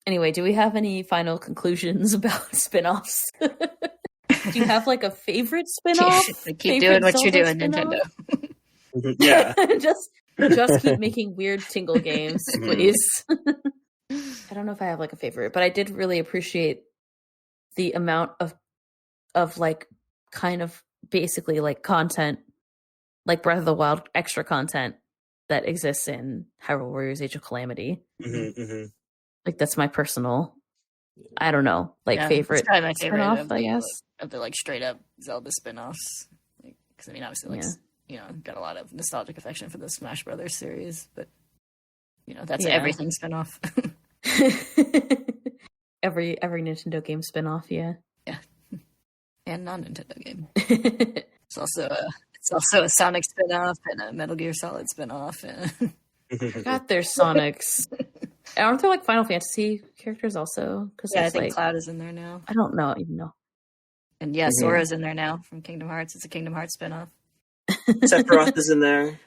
Anyway, do we have any final conclusions about spinoffs? Do you have like a favorite spinoff? Keep doing what you're doing, Nintendo. Yeah. just keep making weird Tingle games, please. I don't know if I have like a favorite, but I did really appreciate the amount of like kind of basically like content, like Breath of the Wild extra content that exists in Hyrule Warriors Age of Calamity. Like that's my personal, I don't know, like favorite spinoff, I guess. Of the like straight up Zelda spinoffs. Because I mean, obviously, like, got a lot of nostalgic affection for the Smash Brothers series, but that's everything spinoff. every Nintendo game spinoff, yeah, and non-Nintendo game. It's also a Sonic spinoff and a Metal Gear Solid spinoff. I forgot there's Sonics. Aren't there like Final Fantasy characters also? I think Cloud is in there now. I don't know even know. And Sora's in there now from Kingdom Hearts. It's a Kingdom Hearts spinoff. Sephiroth is in there.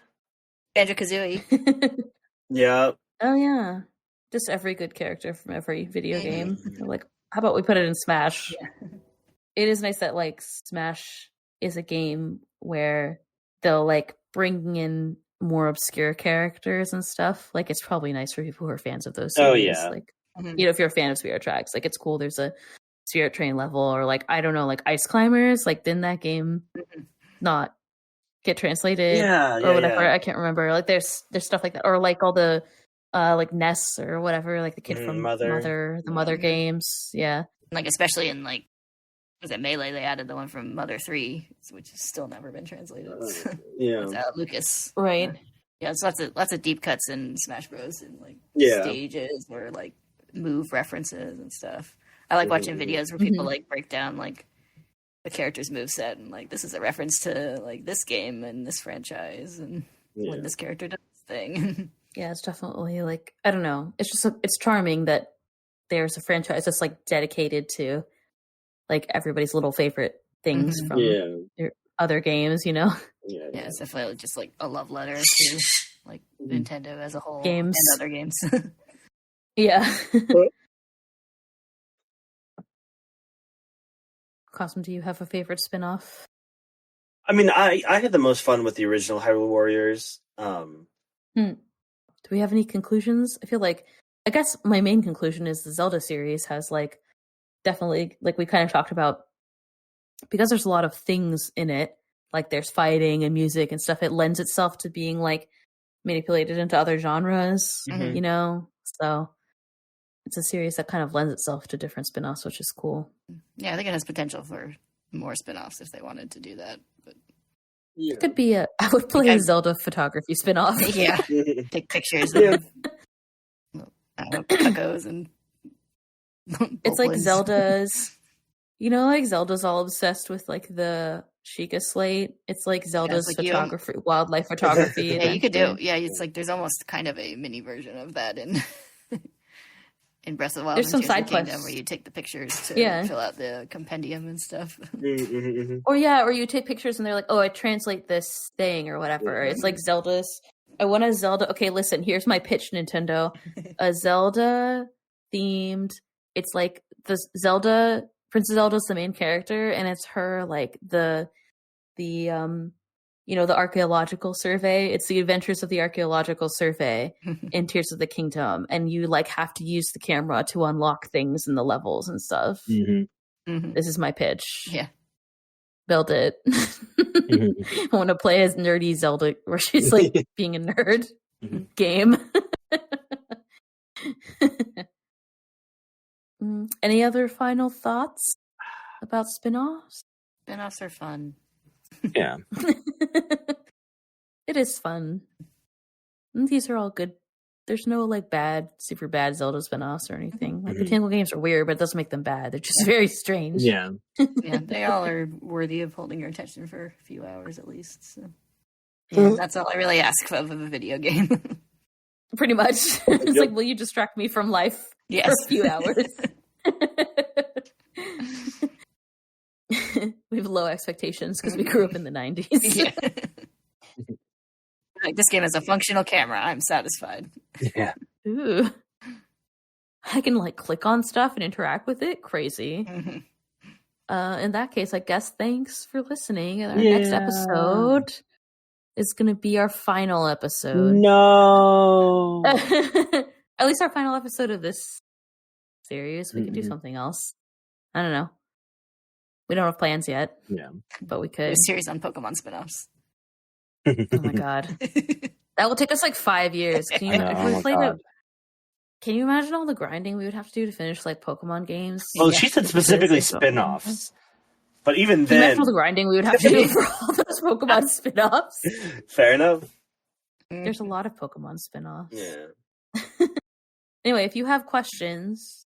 Banjo-Kazooie. Yeah. Oh yeah. Just every good character from every video game. Like, how about we put it in Smash? Yeah. It is nice that like Smash is a game where they'll like bring in more obscure characters and stuff. Like, it's probably nice for people who are fans of those series. Oh yeah. Like, if you're a fan of Spirit Tracks, like it's cool. There's a Spirit Train level, or like I don't know, like Ice Climbers. Like, didn't that game not get translated or whatever? I can't remember. Like, there's stuff like that, or like all the like Ness or whatever, like the kid from Mother games. Yeah, like especially in like, was it Melee? They added the one from Mother 3, which has still never been translated. It's Lucas, right? Yeah, it's lots of deep cuts in Smash Bros. And like stages or like move references and stuff. I like watching videos where people like break down like the character's moveset and like this is a reference to like this game and this franchise and when this character does this thing. Yeah, it's definitely like, I don't know. It's just it's charming that there's a franchise that's like dedicated to like everybody's little favorite things from their other games, you know? Yeah, it's definitely just like a love letter to like Nintendo as a whole games and other games. Yeah. Cosmo, do you have a favorite spinoff? I mean, I had the most fun with the original Hyrule Warriors. Do we have any conclusions? I feel like, I guess my main conclusion is the Zelda series has like definitely, like we kind of talked about, because there's a lot of things in it, like there's fighting and music and stuff, it lends itself to being like manipulated into other genres, you know? So it's a series that kind of lends itself to different spin-offs, which is cool. Yeah, I think it has potential for more spin-offs if they wanted to do that. But it could be I would play a Zelda photography spin-off. Yeah. Take pictures of cuckoos and it's like Zelda's, you know, like Zelda's all obsessed with like the Sheikah slate. It's like Zelda's like photography, wildlife photography. Yeah, you could do. Yeah, it's like there's almost kind of a mini version of that in Breath of the Wild. There's some side quests where you take the pictures to fill out the compendium and stuff. Or you take pictures and they're like, oh, I translate this thing or whatever. It's like Zelda's. I want a Zelda. Okay, listen, here's my pitch, Nintendo. A Zelda themed. It's like the Zelda. Princess Zelda's the main character, and it's her like the the archaeological survey. It's the adventures of the archaeological survey in Tears of the Kingdom, and you like have to use the camera to unlock things in the levels and stuff. This is my pitch. Yeah. Build it. I want to play as nerdy Zelda where she's like being a nerd game. Any other final thoughts about spinoffs? Spinoffs are fun. Yeah. It is fun. And these are all good. There's no like super bad Zelda spinoffs or anything. Like the Tingle games are weird, but it doesn't make them bad. They're just very strange. Yeah. Yeah, they all are worthy of holding your attention for a few hours at least. So. Yeah, that's all I really ask of a video game. Pretty much. It's like, will you distract me from life for a few hours? We have low expectations because we grew up in the 90s. Yeah. Like, this game has a functional camera. I'm satisfied. Yeah. Ooh. I can like click on stuff and interact with it. Crazy. In that case, I guess thanks for listening. And our next episode is going to be our final episode. No. At least our final episode of this series. We could do something else. I don't know. We don't have plans yet. Yeah. But we could. A series on Pokemon spinoffs. Oh my god. That will take us like 5 years. Can you imagine all the grinding we would have to do to finish like Pokemon games? Well, she said specifically spin-offs. But even then... Imagine all the grinding we would have to do for all those Pokemon spin-offs. Fair enough. There's a lot of Pokemon spin-offs. Yeah. Anyway, if you have questions,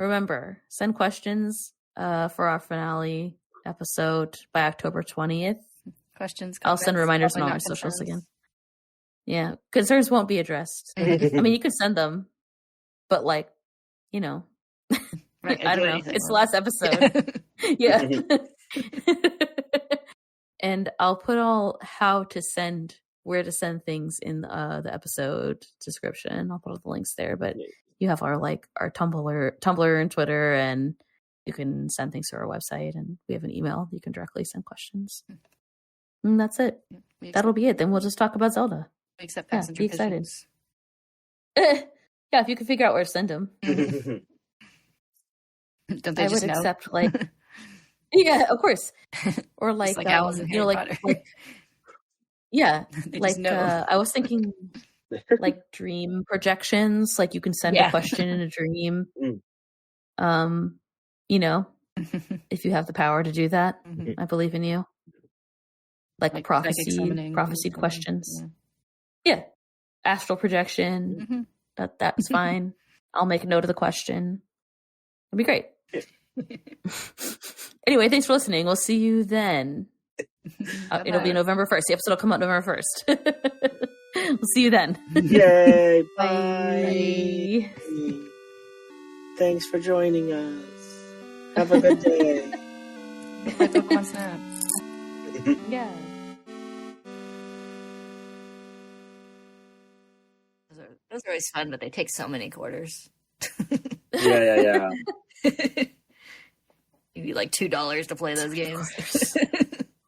remember, send questions for our finale episode by October 20th. Questions, I'll send reminders on all my socials again. Yeah, concerns won't be addressed. I mean, you could send them, but like, you know, right, I don't know. It's the last episode. Yeah. And I'll put all where to send things in the episode description. I'll put all the links there, but you have our Tumblr and Twitter, and you can send things to our website, and we have an email. You can directly send questions. And that's it. That'll be it. Then we'll just talk about Zelda. Except passenger pigeons. Yeah, if you can figure out where to send them. Don't they I just would know? accept like, yeah, of course. Or like, like owls in Harry Potter. Yeah, like I was thinking like dream projections. Like you can send a question in a dream. You know, if you have the power to do that, I believe in you. Like prophecy questions. Yeah. Astral projection. That's fine. I'll make a note of the question. It'll be great. Anyway, thanks for listening. We'll see you then. It'll be November 1st. The episode will come out November 1st. We'll see you then. Yay. Bye. Thanks for joining us. Have a good day. Pokemon Snap. Yeah. Those are always fun, but they take so many quarters. Yeah. You'd be like $2 to play those games.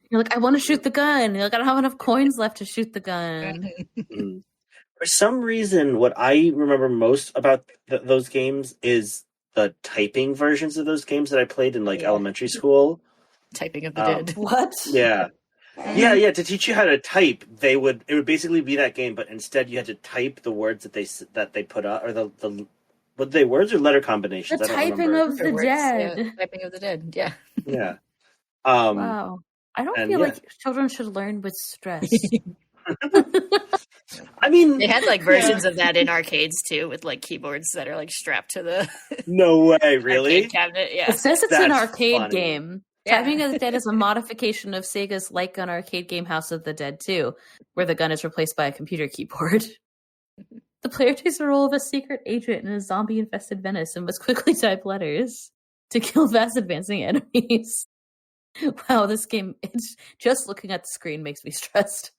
You're like, I want to shoot the gun. You're like, I don't have enough coins left to shoot the gun. For some reason, what I remember most about those games is the typing versions of those games that I played in elementary school. Typing of the Dead. What? Yeah. Yeah. To teach you how to type, it would basically be that game, but instead you had to type the words that they put out, or the were they words or letter combinations? The typing of the dead. Yeah, typing of the dead. Yeah. Yeah. Wow. I don't feel like children should learn with stress. I mean, they had versions of that in arcades too, with keyboards that are strapped to the. No way, really? Arcade cabinet. Yeah. It says it's an arcade funny. game. Yeah. Typing of the Dead is a modification of Sega's light gun arcade game House of the Dead 2, where the gun is replaced by a computer keyboard. The player takes the role of a secret agent in a zombie-infested Venice and must quickly type letters to kill fast-advancing enemies. Wow, this game, just looking at the screen makes me stressed.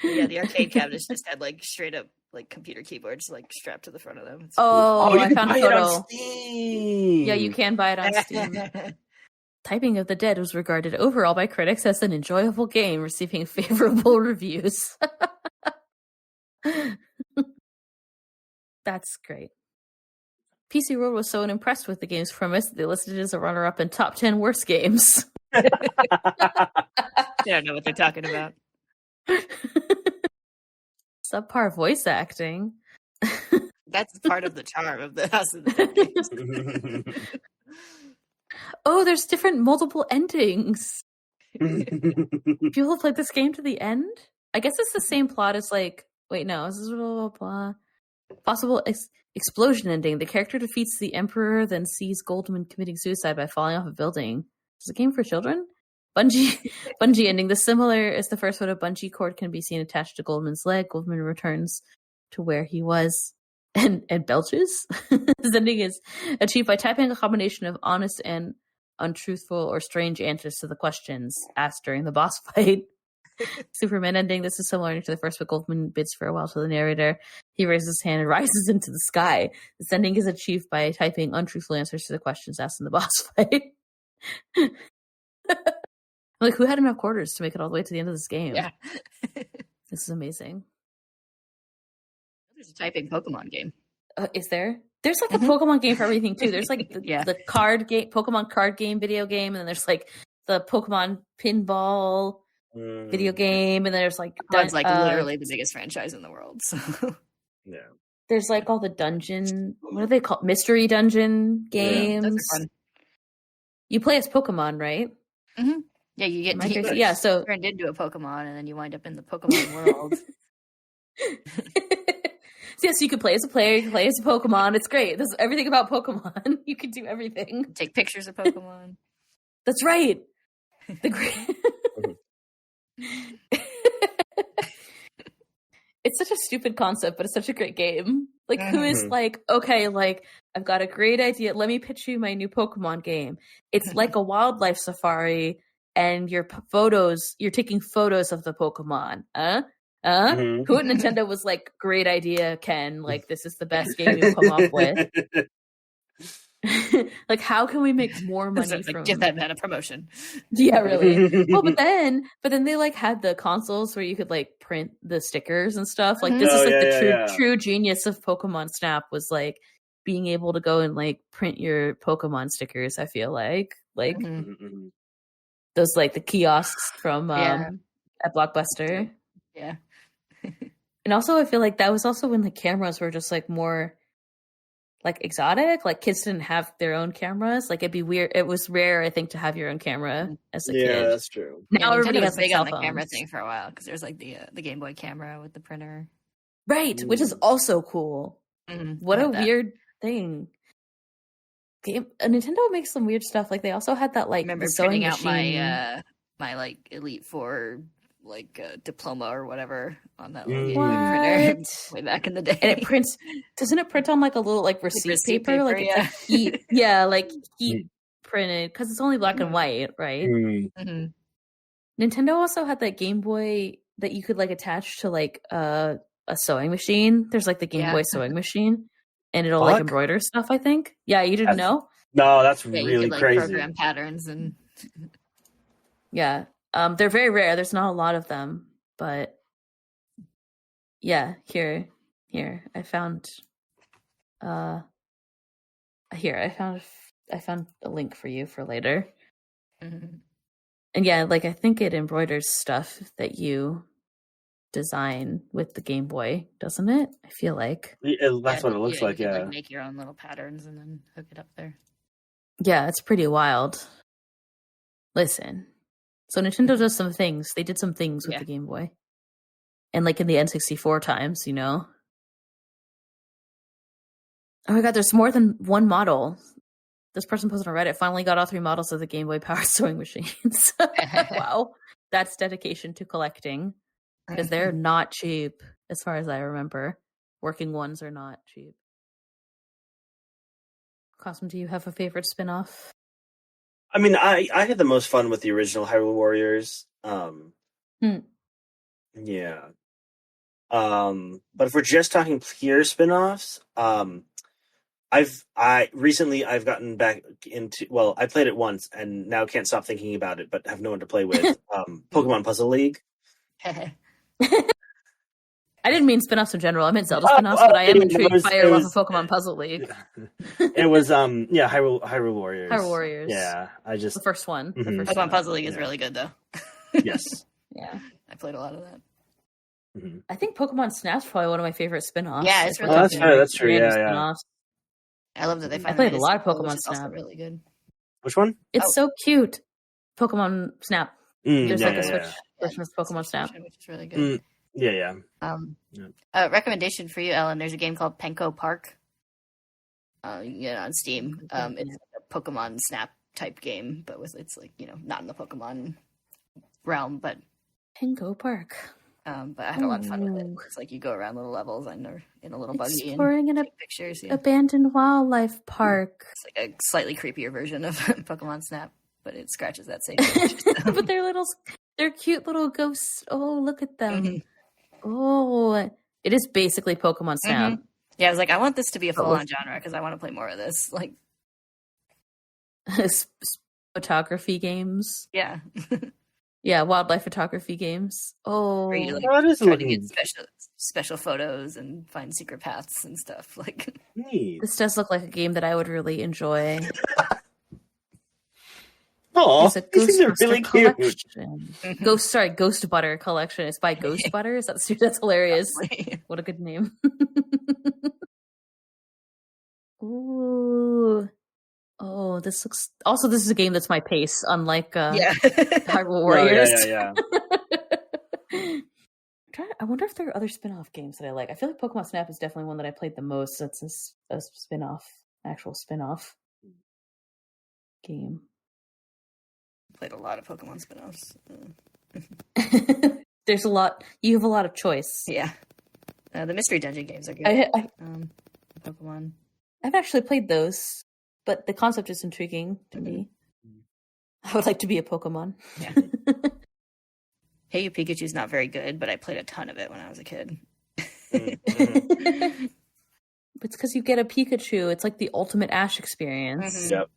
Yeah, the arcade cabinets just had straight up computer keyboards strapped to the front of them. It's I found a photo. Steam. Yeah, you can buy it on Steam. Typing of the Dead was regarded overall by critics as an enjoyable game, receiving favorable reviews. That's great. PC World was so impressed with the game's premise that they listed it as a runner-up in top 10 worst games. They don't know what they're talking about. Subpar voice acting. That's part of the charm of the House of the Dead games. Oh, there's different multiple endings. People have played this game to the end? I guess it's the same plot as this is blah, blah, blah. Possible explosion ending. The character defeats the Emperor, then sees Goldman committing suicide by falling off a building. Is it a game for children? Bungee ending. The similar as the first one, a bungee cord can be seen attached to Goldman's leg. Goldman returns to where he was and belches. This ending is achieved by typing a combination of honest and untruthful or strange answers to the questions asked during the boss fight. Superman ending. This is similar to the first, but Goldman bids farewell to the narrator. He raises his hand and rises into the sky. This ending is achieved by typing untruthful answers to the questions asked in the boss fight. Like, who had enough quarters to make it all the way to the end of this game? Yeah. This is amazing. There's a typing Pokemon game. Is there? There's like a Pokemon game for everything too. There's like the card game, Pokemon card game, video game, and then there's like the Pokemon pinball video game, and then there's like that's like literally the biggest franchise in the world. So yeah, there's like all the dungeon. What are they called? Mystery dungeon games. Yeah, those are fun. You play as Pokemon, right? Mm-hmm. Yeah, you get so turned into a Pokemon, and then you wind up in the Pokemon world. So you can play as a player, you can play as a Pokemon. It's great. This is everything about Pokemon. You can do everything. Take pictures of Pokemon. That's right. The great. It's such a stupid concept, but it's such a great game. Like, who is like, okay, like, I've got a great idea. Let me pitch you my new Pokemon game. It's like a wildlife safari, and you're taking photos of the Pokemon. Who at Nintendo was like, great idea, Ken. Like, this is the best game you've come up with. Like, how can we make more money from give that man a promotion? Yeah, really. Well, but then they like had the consoles where you could like print the stickers and stuff. Like, this is like the true genius of Pokemon Snap was like being able to go and like print your Pokemon stickers. I feel like those like the kiosks from at Blockbuster. Yeah. And also I feel like that was also when the cameras were just like more like exotic. Like, kids didn't have their own cameras. Like, it'd be weird. It was rare, I think, to have your own camera as a kid. Yeah, that's true. Now everybody has big like, on the camera thing for a while because there's like the Game Boy camera with the printer, right? Which is also cool. What a weird thing. Nintendo makes some weird stuff. Like, they also had that like remember printing out my my like Elite Four like diploma or whatever on that little printer way back in the day. And it prints. Doesn't it print on like a little like receipt paper? Like it's like heat, like heat printed because it's only black and white, right? Nintendo also had that Game Boy that you could like attach to like a sewing machine. There's like the Game Boy sewing machine, and it'll like embroider stuff. I think. Yeah, you didn't know? No, that's really you could, like, crazy. Program patterns and. Yeah. They're very rare. There's not a lot of them, but yeah, here, I found, I found a link for you for later. And yeah, like, I think it embroiders stuff that you design with the Game Boy, doesn't it? I feel like. That's what it looks like, you could, like, make your own little patterns and then hook it up there. Yeah, it's pretty wild. Listen. So Nintendo does some things. They did some things with the Game Boy. And like in the N64 times, you know? Oh my god, there's more than one model. This person posted on Reddit finally got all 3 models of the Game Boy powered sewing machines. Wow. That's dedication to collecting. Because they're not cheap, as far as I remember. Working ones are not cheap. Cosmo, do you have a favorite spin-off? I mean, I had the most fun with the original Hyrule Warriors. Yeah. But if we're just talking pure spin-offs, I've gotten back into, well, I played it once and now can't stop thinking about it, but have no one to play with. Pokemon Puzzle League. I I didn't mean spinoffs in general. I meant Zelda spinoffs, but I am intrigued by your love of Pokemon Puzzle League. It was Hyrule Warriors. Hyrule Warriors. Yeah, the first one. Mm-hmm. The first Pokemon Puzzle League is really good though. Yes. Yeah. I played a lot of that. Mm-hmm. I think Pokemon Snap's probably one of my favorite spinoffs. Yeah, it's really that's true. Yeah. I love that they I played a lot of Pokemon Snap. Really good. Which one? It's so cute. Pokemon Snap. There's a Switch version of Pokemon Snap, which is really good. Yeah. Recommendation for you, Ellen. There's a game called Penko Park. You can get it on Steam. It's a Pokemon Snap type game, but it's like not in the Pokemon realm, but Penko Park. But I had a lot of fun with it. It's like you go around little levels and are in a little buggy exploring and in take pictures. Abandoned wildlife park. It's like a slightly creepier version of Pokemon Snap, but it scratches that same itch. But they're cute little ghosts. Oh, look at them. Mm-hmm. Oh, it is basically Pokemon Snap. Mm-hmm. Yeah, I was like, I want this to be a full-on genre because I want to play more of this. Like photography games. Yeah. Yeah, wildlife photography games. Oh, where you try to get special photos and find secret paths and stuff. Like, neat. This does look like a game that I would really enjoy. Oh, these are really cute. Ghost Butter collection. It's by Ghost Butter. That's hilarious. What a good name. Ooh. Oh, this looks. Also, this is a game that's my pace, unlike Hyrule Warriors. Yeah. I wonder if there are other spin-off games that I like. I feel like Pokemon Snap is definitely one that I played the most. That's a actual spin-off game. Played a lot of Pokemon spin-offs. There's a lot. You have a lot of choice. Yeah. The mystery dungeon games are good. Pokemon. I've actually played those, but the concept is intriguing to me. I would like to be a Pokemon. Yeah. Hey You Pikachu's not very good, but I played a ton of it when I was a kid. It's because you get a Pikachu. It's like the ultimate Ash experience. Mm-hmm. Yep.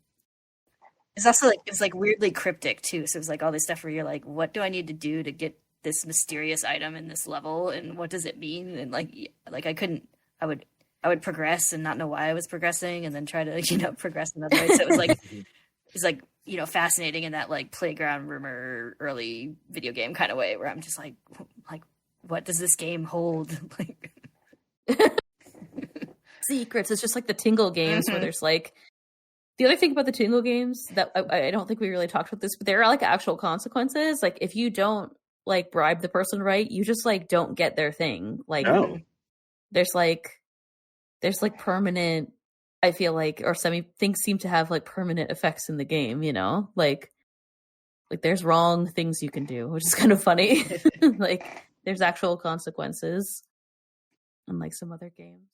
It's also like weirdly cryptic too. So it's like all this stuff where you're like, what do I need to do to get this mysterious item in this level, and what does it mean? And like I would progress and not know why I was progressing, and then try to progress another way. So it was like fascinating in that like playground rumor early video game kind of way, where I'm just like what does this game hold? Like secrets. It's just like the Tingle games where there's like. The other thing about the Tingle games that I don't think we really talked about this, but there are like actual consequences. Like if you don't like bribe the person right, you just like don't get their thing. Like there's permanent, I feel like, or things seem to have like permanent effects in the game, like there's wrong things you can do, which is kind of funny. Like there's actual consequences, unlike some other games.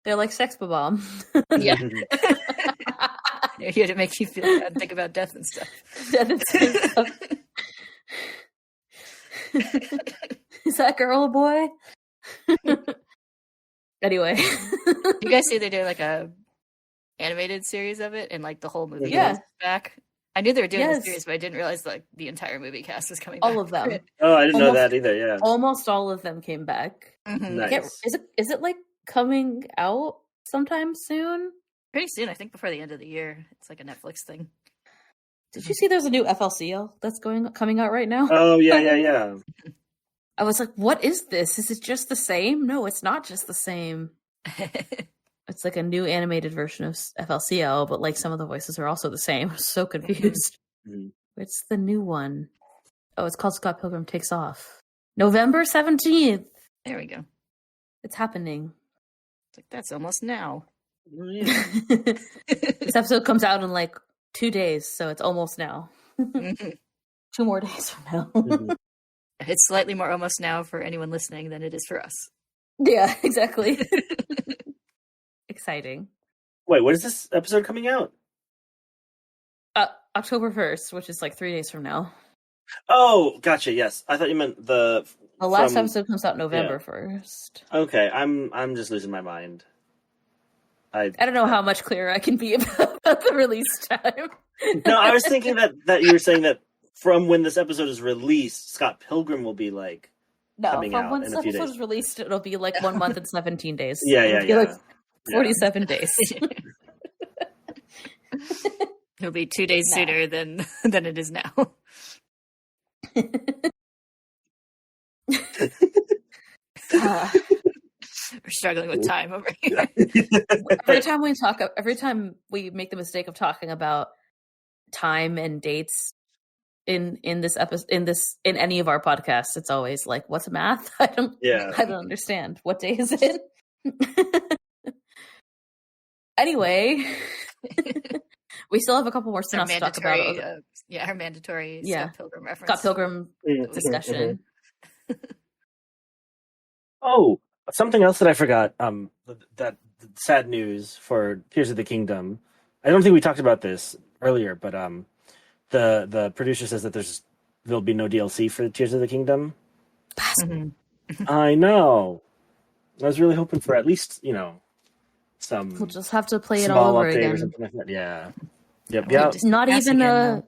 They're like Sex Bomb. Yeah. Here to make you feel bad, think about death and stuff. Is that girl a boy? Anyway. You guys see they did like a animated series of it and like the whole movie cast is back? I knew they were doing a series, but I didn't realize like the entire movie cast was coming back. All of them. Oh, I didn't know that either, yeah. Almost all of them came back. Mm-hmm. Nice. Is it like coming out sometime soon? Pretty soon, I think before the end of the year. It's like a Netflix thing. Did you see there's a new FLCL that's coming out right now? Oh, yeah. I was like, what is this? Is it just the same? No, it's not just the same. It's like a new animated version of FLCL, but like some of the voices are also the same. I'm so confused. Mm-hmm. It's the new one. Oh, it's called Scott Pilgrim Takes Off. November 17th. There we go. It's happening. It's like, that's almost now. This episode comes out in like 2 days, so it's almost now. 2 more days from now. It's slightly more almost now for anyone listening than it is for us. Yeah, exactly. Exciting. Wait, when is this episode coming out? October 1st, which is like 3 days from now. Oh, gotcha. Yes, I thought you meant the last episode comes out November 1st. Okay, I'm just losing my mind. I don't know how much clearer I can be about the release time. No, I was thinking that you were saying that from when this episode is released, Scott Pilgrim will be like coming out once in the a few episode days. is released, it'll be like 1 month and 17 days. Yeah, It'll be like 47 days. It'll be 2 days sooner than it is now. We're struggling with time over here. Every time we make the mistake of talking about time and dates in this episode, in any of our podcasts, it's always like, what's math? I don't understand. What day is it? Anyway, we still have a couple more spinoffs to talk about. Our mandatory Scott Pilgrim reference. Scott Pilgrim discussion. Oh, something else that I forgot. That sad news for Tears of the Kingdom. I don't think we talked about this earlier, but the producer says that there'll be no DLC for Tears of the Kingdom. I know. I was really hoping for at least some. We'll just have to play it all over again. Or something like that. Yeah. Yep. Not even a.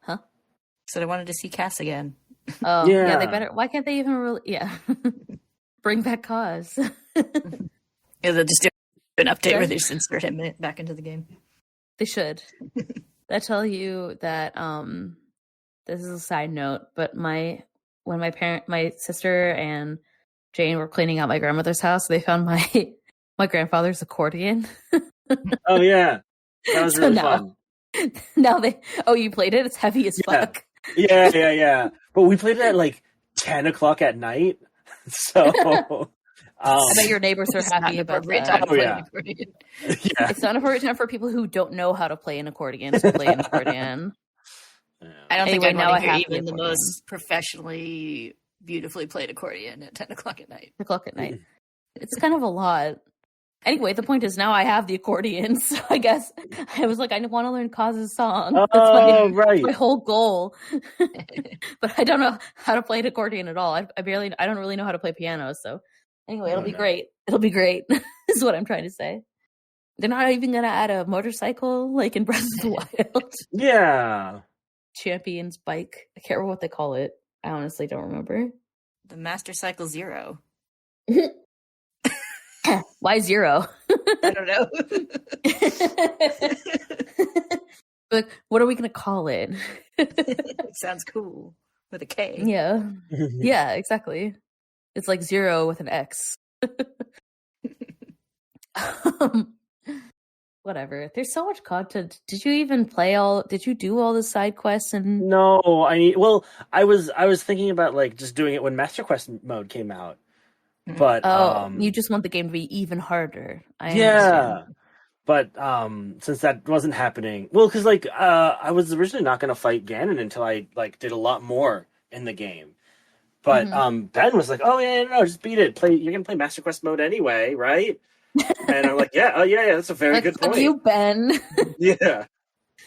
Huh? So I wanted to see Cass again. Oh yeah, they better. Why can't they even bring back Cause? They'll just do an update where they just insert him back into the game. They should. I tell you that this is a side note, but when my sister and Jane were cleaning out my grandmother's house, they found my grandfather's accordion. Oh yeah, that was really fun. Now you played it? It's heavy as fuck. Yeah. But we played it at like 10 o'clock at night, so. I bet your neighbors are happy about that. Oh yeah. It's not an appropriate time for people who don't know how to play an accordion to play an accordion. I don't think I want to hear even the most professionally, beautifully played accordion at 10 o'clock at night. 10 o'clock at night. It's kind of a lot. Anyway, the point is now I have the accordion, so I guess I was like, I want to learn Kaz's song. That's my whole goal. But I don't know how to play an accordion at all. I don't really know how to play piano, so anyway, it'll be great. It'll be great, is what I'm trying to say. They're not even going to add a motorcycle like in Breath of the Wild. Yeah. Champion's bike. I can't remember what they call it. I honestly don't remember. The Master Cycle Zero. Why 0? I don't know. But what are we going to call it? It sounds cool. With a K. Yeah. Yeah, exactly. It's like 0 with an X. Whatever. There's so much content. Did you do all the side quests? And no, I was thinking about like just doing it when Master Quest mode came out. But you just want the game to be even harder. I understand. But since that wasn't happening, because like I was originally not going to fight Ganon until I like did a lot more in the game. But Ben was like, "Oh yeah, no, just beat it. You're gonna play Master Quest mode anyway, right?" And I'm like, "Yeah, that's a very good point." You, Ben. Yeah,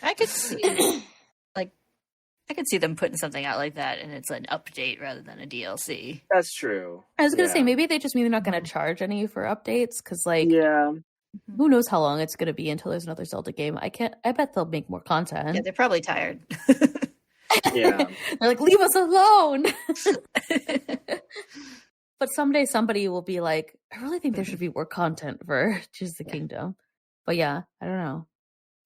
I could see them putting something out like that, and it's an update rather than a DLC. That's true. I was gonna say maybe they just mean they're not gonna charge any for updates because, like, who knows how long it's gonna be until there's another Zelda game. I bet they'll make more content. Yeah, they're probably tired. Yeah, they're like, leave us alone. But someday somebody will be like, I really think there should be more content for Tears of the Kingdom. But yeah, I don't know.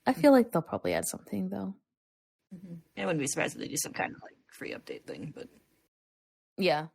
I feel like they'll probably add something though. I wouldn't be surprised if they do some kind of like free update thing, but yeah,